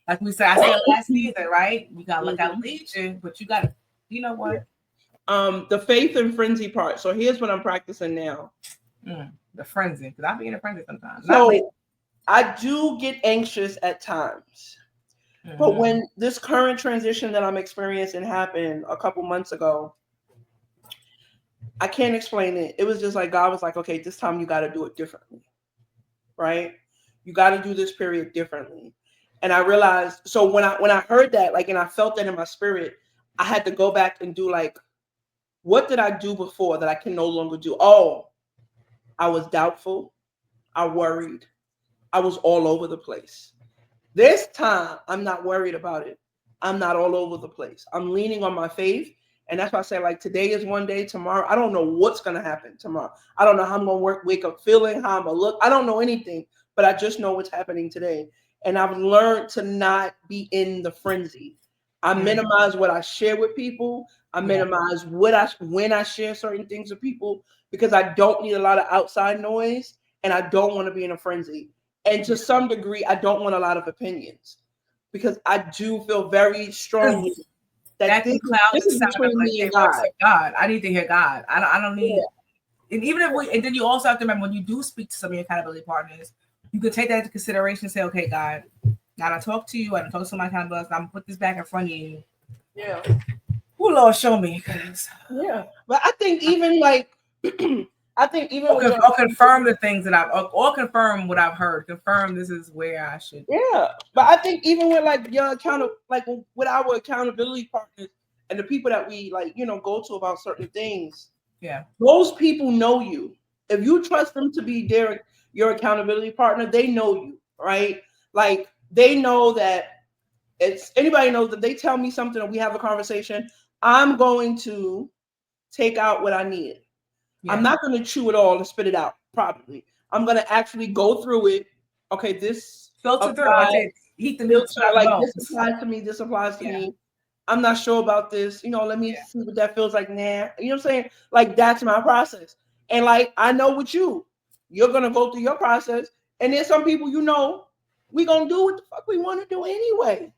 like we said, I said last season, right? You got to look out lead you, but you got to, you know what? The faith and frenzy part. So here's what I'm practicing now. The frenzy, because I be in a frenzy sometimes. So I do get anxious at times. But when this current transition that I'm experiencing happened a couple months ago, I can't explain it. It was just like God was like, okay, this time you got to do it differently, right? You got to do this period differently. And I realized, so when I heard that, and I felt that in my spirit, I had to go back and do what did I do before that I can no longer do? Oh, I was doubtful. I worried. I was all over the place. This time, I'm not worried about it. I'm not all over the place. I'm leaning on my faith. And that's why I say, today is one day, tomorrow, I don't know what's going to happen tomorrow. I don't know how I'm going to wake up feeling, how I'm going to look. I don't know anything. But I just know what's happening today. And I've learned to not be in the frenzy. I minimize what I share with people. I minimize when I share certain things with people because I don't need a lot of outside noise and I don't want to be in a frenzy. And to some degree, I don't want a lot of opinions. because I do feel very strongly that can cloud this the is sound of between like me and voice God. of God. I need to hear God. I don't need. Yeah. And even if and then you also have to remember when you do speak to some of your accountability partners, you can take that into consideration and say, okay, God, now I talk to you, I talk to my accountability, I'm gonna put this back in front of you. Yeah. Oh Lord, show me. Yeah, but I think even like I think even or confirm the things that or confirm what I've heard. Confirm this is where I should. Yeah, but I think even with like your like with our accountability partners and the people that we like, go to about certain things. Yeah, those people know you. If you trust them to be your accountability partner, they know you, right? Like they know that anybody knows that they tell me something and we have a conversation, I'm going to take out what I need. Yeah. I'm not going to chew it all and spit it out, probably. I'm going to actually go through it. Okay, this filter through. I said, eat the meat. This applies to me. This applies to me. I'm not sure about this. Let me see what that feels like. Nah, you know what I'm saying? Like that's my process. And like I know with you're gonna go through your process. And there's some people we gonna do what the fuck we want to do anyway.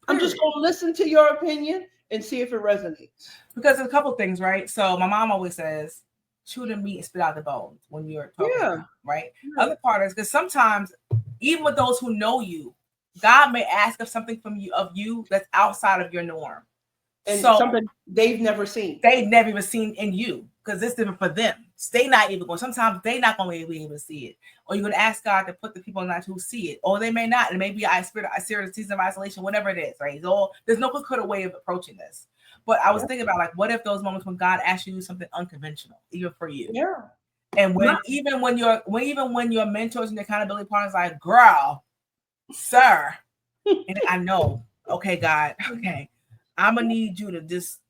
I'm just gonna listen to your opinion and see if it resonates. Because there's a couple things, right? So my mom always says, chew the meat and spit out the bones when you're talking, right? Yeah. Other part is because sometimes, even with those who know you, God may ask of something of you that's outside of your norm. And so, something they've never seen. They've never even seen in you because it's different for them. They not even going. Sometimes they not going to be able to see it. Or you're going to ask God to put the people in life who see it. Or they may not. It may be a serious season of isolation, whatever it is, right? So there's no good way of approaching this. But I was thinking about like, what if those moments when God asks you to do something unconventional, even for you? Yeah. And even when your mentors and your accountability partners like, girl, sir, and I know, okay, God, okay, I'm gonna need you to just.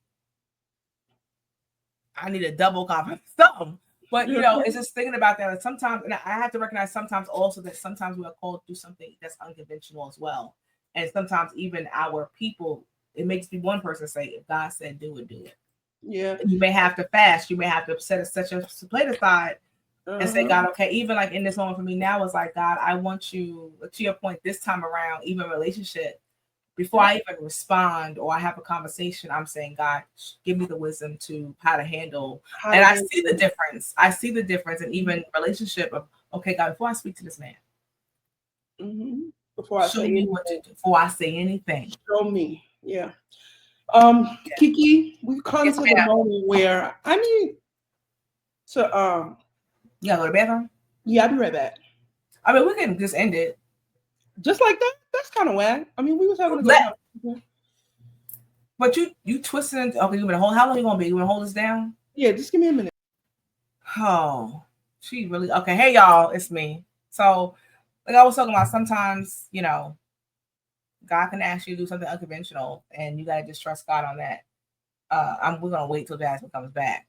I need a double copy something. But it's just thinking about that. And sometimes, and I have to recognize sometimes also that sometimes we are called to do something that's unconventional as well. And sometimes even our people, it makes me one person say, if God said do it, do it. Yeah. And you may have to fast. You may have to set a plate aside and say, God, okay, even like in this moment for me now, it's like, God, I want you, to your point, this time around, even relationship, before I even respond or I have a conversation, I'm saying, God, give me the wisdom to how to handle. And I see the difference. I see the difference in even relationship of, okay, God, before I speak to this man, before I say anything. Before I say anything. Show me. Yeah. Kiki, we've come to the moment where I need to you gotta go to the bathroom? Yeah, I'll be right back. I mean, we can just end it. Just like that? That's kind of whack. I mean, we was having a good conversation. But you twisted. Okay, you gonna hold? How long you gonna be? You gonna hold us down? Yeah, just give me a minute. Oh, she really okay. Hey y'all, it's me. So, like I was talking about, sometimes God can ask you to do something unconventional, and you gotta just trust God on that. We're gonna wait till Jasmine comes back.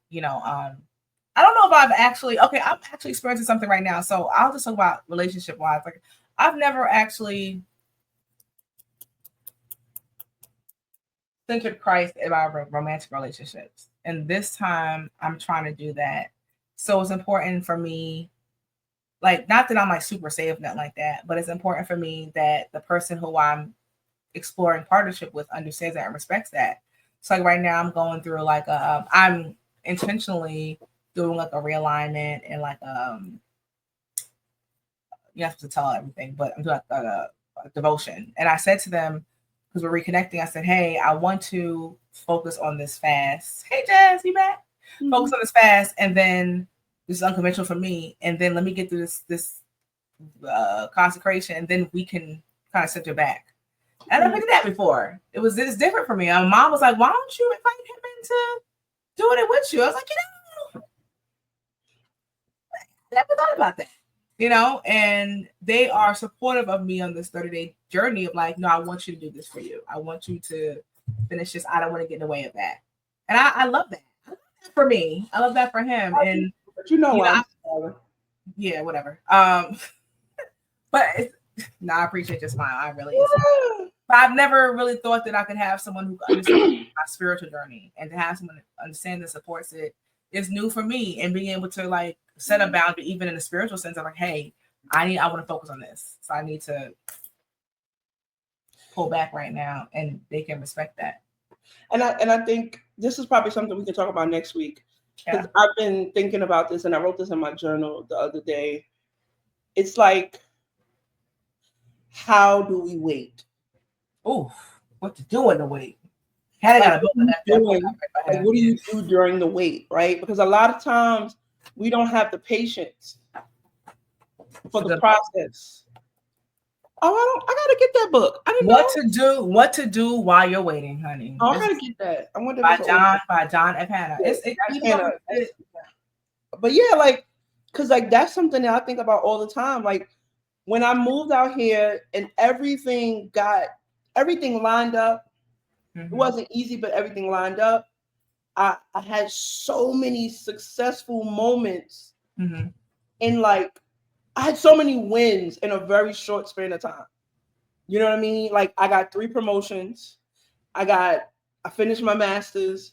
I don't know if I'm actually experiencing something right now. So I'll just talk about relationship wise. Like I've never actually centered Christ in my romantic relationships. And this time I'm trying to do that. So it's important for me, like, not that I'm like super safe, nothing like that, but it's important for me that the person who I'm exploring partnership with understands that and respects that. So like right now I'm going through like I'm intentionally doing like a realignment and like you have to tell everything, but I'm doing like a devotion. And I said to them, because we're reconnecting, I said, hey, I want to focus on this fast. Hey Jazz, you back? Mm-hmm. Focus on this fast, and then this is unconventional for me, and then let me get through this consecration, and then we can kind of center back. And I've did that before. It's different for me. My mom was like, why don't you invite him into doing it with you? I was like, I never thought about that. And they are supportive of me on this 30-day journey of like, no, I want you to do this for you. I want you to finish this. I don't want to get in the way of that. And I love that. I love that for me. I love that for him. And yeah, whatever. But I appreciate your smile. I really but I've never really thought that I could have someone who understands my spiritual journey, and to have someone that understands and supports it is new for me. And being able to like set a boundary, even in the spiritual sense, of like, hey, I want to focus on this. So I need to. pull back right now, and they can respect that. And I think this is probably something we can talk about next week, because I've been thinking about this, and I wrote this in my journal the other day. It's like, how do we wait? Oh, what to do in the wait? Like, what do you do during the wait, right? Because a lot of times we don't have the patience for the process. Oh, I gotta get that book. I didn't know what to do while you're waiting, honey. Oh, I gotta get that. I wonder by John F. Hanna. But yeah, like, cause like that's something that I think about all the time. Like when I moved out here and everything lined up. It wasn't easy, but everything lined up. I had so many successful moments, and like I had so many wins in a very short span of time. You know what I mean? Like I got 3 promotions. I finished my master's.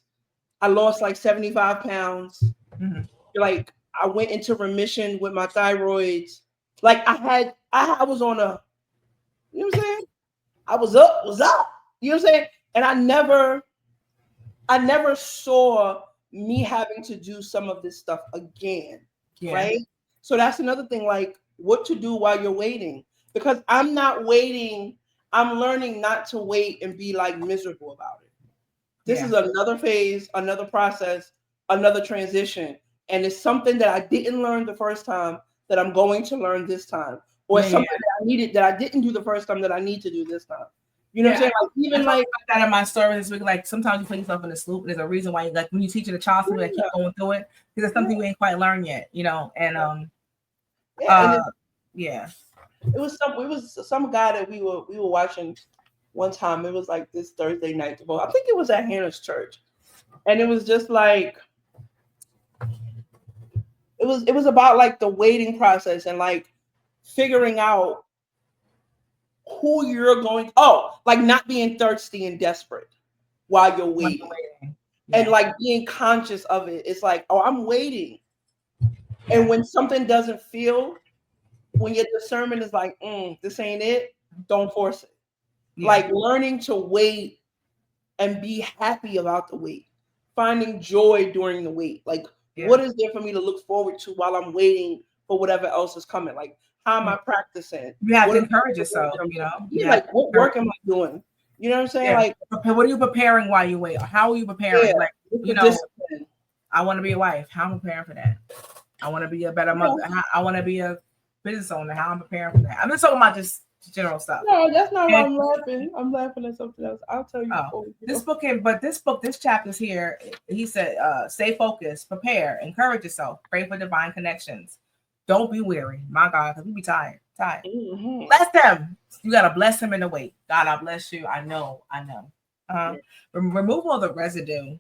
I lost like 75 pounds. Like I went into remission with my thyroids. Like I was on a, you know what I'm saying? I was up. You know what I'm saying? And I never saw me having to do some of this stuff again. Right? So that's another thing, like what to do while you're waiting. Because I'm not waiting. I'm learning not to wait and be like miserable about it. This is another phase, another process, another transition. And it's something that I didn't learn the first time that I'm going to learn this time. Or something that I needed that I didn't do the first time that I need to do this time. You know what I'm saying? Like, even like that in my story this week, like sometimes you put yourself in a loop. There's a reason why you like when you're teaching a child something, like keep going through it because it's something we ain't quite learned yet, you know. And it was some guy that we were watching one time. It was like this Thursday night. I think it was at Hannah's church, and it was just like it was about like the waiting process and like figuring out who you're going. Like not being thirsty and desperate while you're waiting. And like being conscious of it. It's like, I'm waiting. And when something doesn't feel, when your discernment is like, this ain't it, don't force it. Like learning to wait and be happy about the wait, finding joy during the wait. Like, what is there for me to look forward to while I'm waiting for whatever else is coming? Like, how am I practicing? You have to encourage yourself, you know? Like, what work am I doing? You know what I'm saying? Like, what are you preparing while you wait? How are you preparing? Like, you know, discipline. I want to be a wife. How am I preparing for that? I want to be a better mother. I want to be a business owner. How I'm preparing for that? I'm just talking about just general stuff. No, that's not why I'm laughing. I'm laughing at something else. I'll tell you. This chapter's here. He said, stay focused, prepare, encourage yourself, pray for divine connections. Don't be weary. My God, because we be tired. Bless them. You got to bless them in the wait. God, I bless you. I know. Remove all the residue.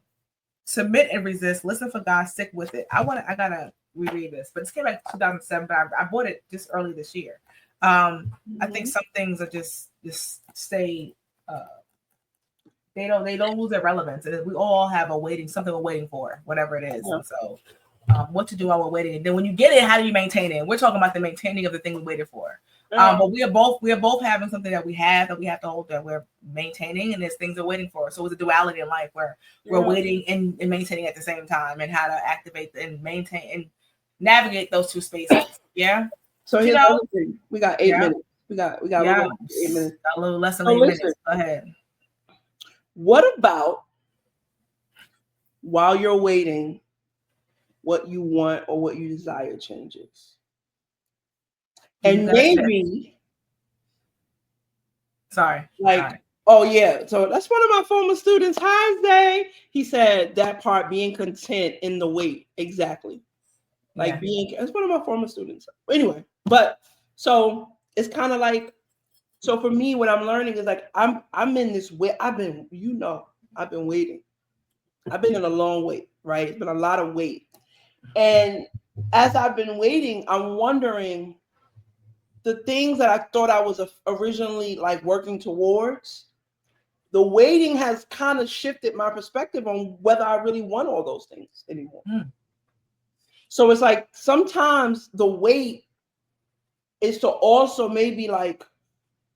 Submit and resist. Listen for God. Stick with it. I gotta reread this, but this came out 2007. But I bought it just early this year. I think some things are just stay. They don't lose their relevance. We all have something we're waiting for, whatever it is. And so, what to do while we're waiting, and then when you get it, how do you maintain it? We're talking about the maintaining of the thing we waited for. But we are both having something that we have to hold, that we're maintaining, and there's things we're waiting for. So it's a duality in life where we're waiting and maintaining at the same time, and how to activate and maintain and navigate those two spaces. Yeah. So here's the other thing. We got 8 minutes. We got a little 8 minutes. A little less than 8 minutes. Go ahead. What about while you're waiting, what you want or what you desire changes? And maybe, sorry. Oh yeah. So that's one of my former students. Hi, Zay. He said that part, being content in the wait. Exactly. Like that's one of my former students. Anyway, but so it's kind of like, so for me, what I'm learning is like, I'm in this way. I've been waiting. I've been in a long wait, right? It's been a lot of wait. And as I've been waiting, I'm wondering, the things that I thought I was originally like working towards, the waiting has kind of shifted my perspective on whether I really want all those things anymore. So it's like sometimes the wait is to also maybe like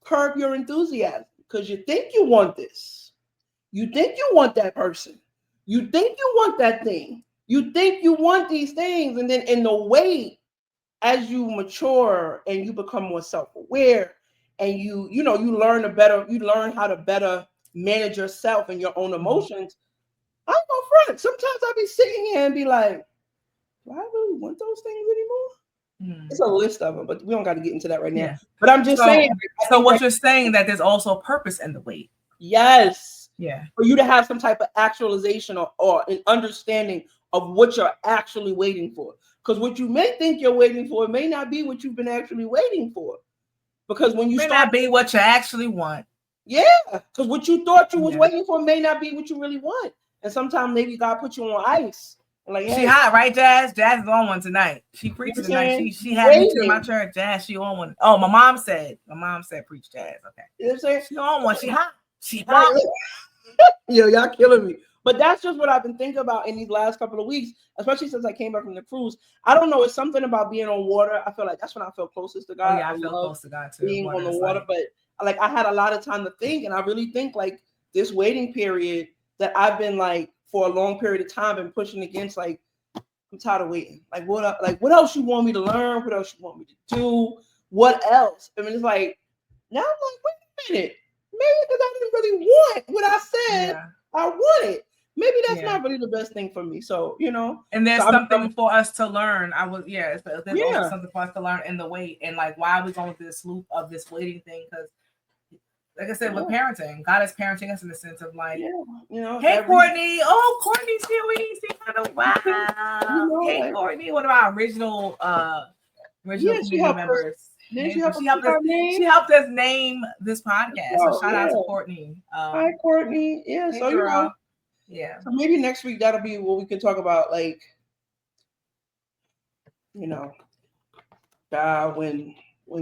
curb your enthusiasm. because you think you want this. You think you want that person. You think you want that thing. You think you want these things. And then in the wait, as you mature and you become more self-aware and you learn how to better manage yourself and your own emotions. I'm no front. Sometimes I'll be sitting here and be like, do I really want those things anymore? It's a list of them, but we don't got to get into that right now. Yeah. But I'm just saying. So what you're saying that there's also a purpose in the wait. Yes. Yeah. For you to have some type of actualization or an understanding of what you're actually waiting for. Because what you may think you're waiting for may not be what you've been actually waiting for. Because when you may not be what you actually want. Yeah. Because what you thought you was waiting for may not be what you really want. And sometimes maybe God put you on ice. Like, she hot, right, Jazz? Jazz is on one tonight. She preached tonight. She had me to my church. Jazz, she on one. Oh, my mom said preach Jazz. Okay. You know what I'm saying? She on one. She hot. She hot. Yo, y'all killing me. But that's just what I've been thinking about in these last couple of weeks, especially since I came back from the cruise. I don't know. It's something about being on water. I feel like that's when I feel closest to God. Oh, yeah, I feel close to God too. Being on the water, but like I had a lot of time to think, and I really think like this waiting period that I've been like for a long period of time been pushing against. Like I'm tired of waiting. Like what else you want me to learn? What else you want me to do? What else? I mean, it's like now I'm like, wait a minute. Maybe because I didn't really want what I said I wanted. Maybe that's not really the best thing for me. So, And there's something for us to learn. There's also something for us to learn in the wait. And like, why are we going through this loop of this waiting thing? Because like I said, with parenting, God is parenting us in the sense of like, hey, Courtney. Oh, Courtney's here. We see kind of wow. Hey, Courtney. One of our original community members. She helped us name this podcast. So shout out to Courtney. Hi, Courtney. Yeah. Hey, so girl. Yeah. So maybe next week that'll be what we can talk about, like, when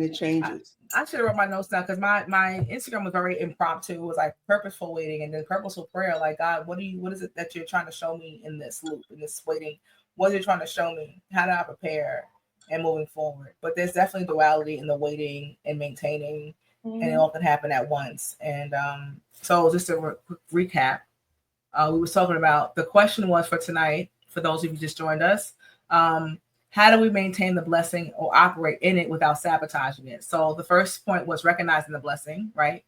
it changes. I should have wrote my notes down because my Instagram was very impromptu. It was like purposeful waiting and then purposeful prayer. Like, God, what is it that you're trying to show me in this loop, in this waiting? What are you trying to show me? How do I prepare and moving forward? But there's definitely duality in the waiting and maintaining, and it all can happen at once. And so just to recap, we were talking about, the question was for tonight, for those of you who just joined us, how do we maintain the blessing or operate in it without sabotaging it? So the first point was recognizing the blessing, right?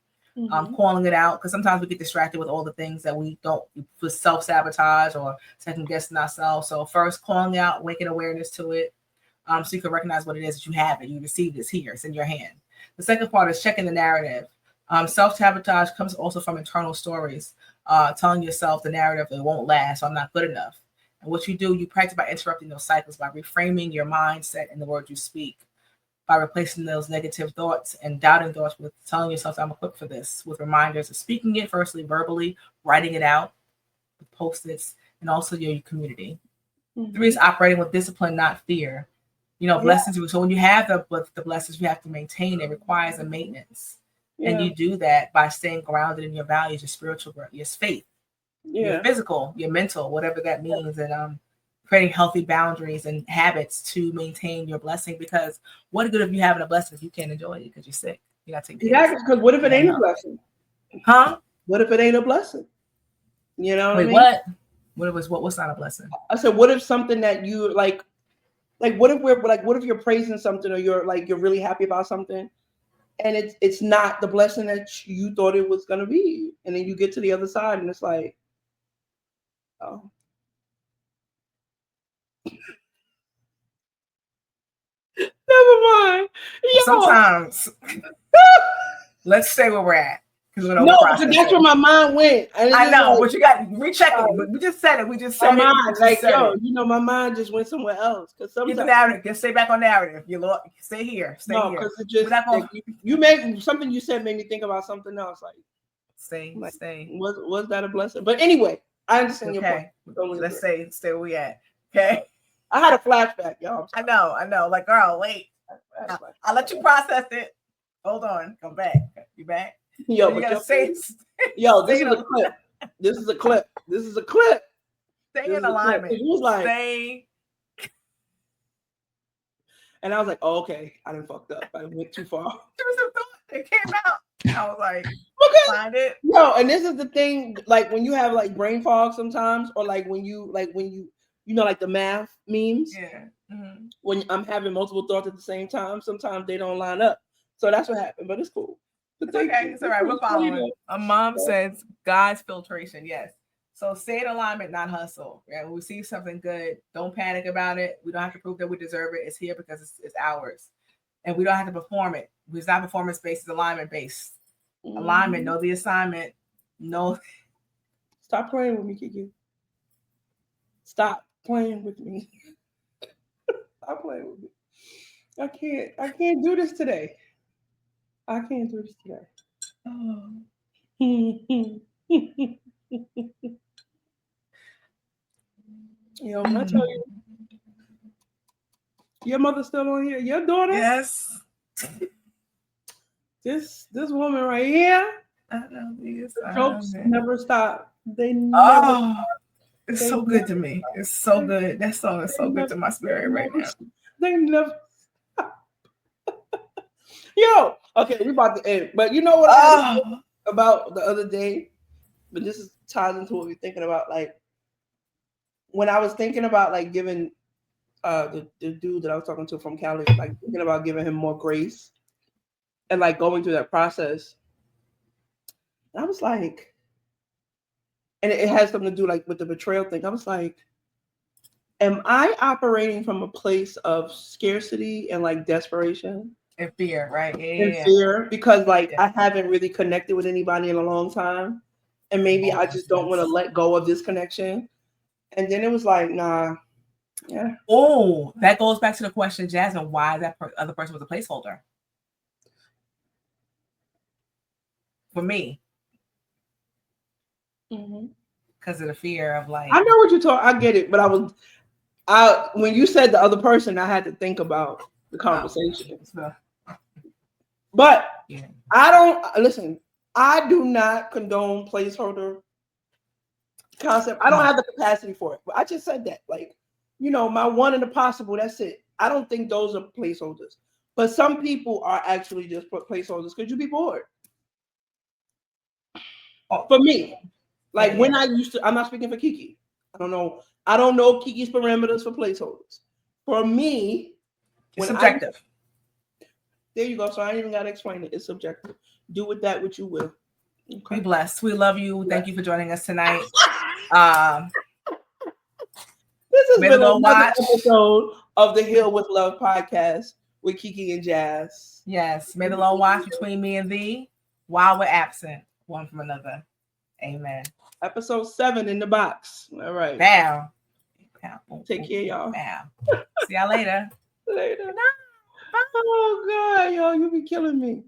Calling it out, because sometimes we get distracted with all the things that we don't, for self-sabotage or second guessing ourselves. So first, calling out, waking awareness to it, so you can recognize what it is that you have and you received this here, it's in your hand. The second part is checking the narrative. Self-sabotage comes also from internal stories, telling yourself the narrative, it won't last, so I'm not good enough. And what you do, you practice by interrupting those cycles, by reframing your mindset and the words you speak, by replacing those negative thoughts and doubting thoughts with telling yourself, I'm equipped for this, with reminders of speaking it, firstly, verbally, writing it out, with Post-its, and also your community. 3 is operating with discipline, not fear. Blessings. So when you have the blessings, you have to maintain. It requires a maintenance. And you do that by staying grounded in your values, your spiritual growth, your faith, your physical, your mental, whatever that means, and creating healthy boundaries and habits to maintain your blessing. Because what good if you having a blessing if you can't enjoy it because you're sick? You got to take care of it. Because what if it ain't a blessing? Huh? What if it ain't a blessing? You know what I mean? What? What's not a blessing? I said, what if something that you like what if you're praising something, or you're really happy about something, and it's not the blessing that you thought it was going to be, and then you get to the other side and it's like, oh, never mind. Sometimes let's say where we're at. No, because that's where my mind went. I know, but you got to recheck it. We just said it. We just said my mind, my mind just went somewhere else. Because sometimes get the narrative. Just stay back on narrative. You stay here. Stay here. Because it just you made something you said made me think about something else. Like stay. Was that a blessing? But anyway, I understand your point. Let's stay where we at. Okay. I had a flashback, y'all. I know. Like, girl, wait. I'll let you process it. Hold on. Come back. You back? Yo, you gotta say, yo, this is a clip. This is a clip. This is a clip. Stay in alignment. It was like, stay. And I was like, oh, okay, I done fucked up. I went too far. It came out. I was like, Because find it. no, and this is the thing, like when you have like brain fog sometimes, or like when you like the math memes. Yeah. Mm-hmm. When I'm having multiple thoughts at the same time, sometimes they don't line up. So that's what happened, but it's cool. But It's okay. It's all right. We're following. A mom says God's filtration. Yes. So stay in alignment, not hustle. And when we see something good, don't panic about it. We don't have to prove that we deserve it. It's here because it's ours. And we don't have to perform it. It's not performance based, it's alignment based. Mm-hmm. Alignment, know the assignment. No. Stop playing with me, Kiki. Stop playing with me. Stop playing with me. I can't do this today. I can't do this today. Oh. Yo, when I tell you, your mother's still on here. Your daughter? Yes. This woman right here. The jokes never stop. They never stop. It's so good to me. It's so good. That song is so good to my spirit right now. They never stop. Yo, okay, we about to end. But you know what I about the other day? But this is ties into what we're thinking about. Like when I was thinking about like giving the dude that I was talking to from Cali, like thinking about giving him more grace and like going through that process. I was like, and it has something to do like with the betrayal thing. I was like, am I operating from a place of scarcity and like desperation? And fear, right? And fear, because like I haven't really connected with anybody in a long time. And maybe I just don't want to let go of this connection. And then it was like, nah. Yeah. Oh, that goes back to the question, Jasmine, why that other person was a placeholder? For me. Because of the fear of like. I know what you're talking. I get it, but when you said the other person, I had to think about the conversation. But yeah. I don't listen. I do not condone placeholder concept. I don't have the capacity for it. But I just said that, like, you know, my one in the possible. That's it. I don't think those are placeholders. But some people are actually just placeholders because you be bored. For me, like when I used to, I'm not speaking for Kiki. I don't know Kiki's parameters for placeholders. For me, it's subjective. There you go. So I ain't even gotta explain it. It's subjective. Do with that what you will. Okay. Be blessed. We love you. Thank you for joining us tonight. This has been another episode of the Heal with Love podcast with Kiki and Jazz. Yes. May the Lord watch between me and thee while we're absent one from another. Amen. Episode 7 in the box. All right. Bow. Take care, y'all. Bow. See y'all later. Later. Oh God, y'all, you be killing me.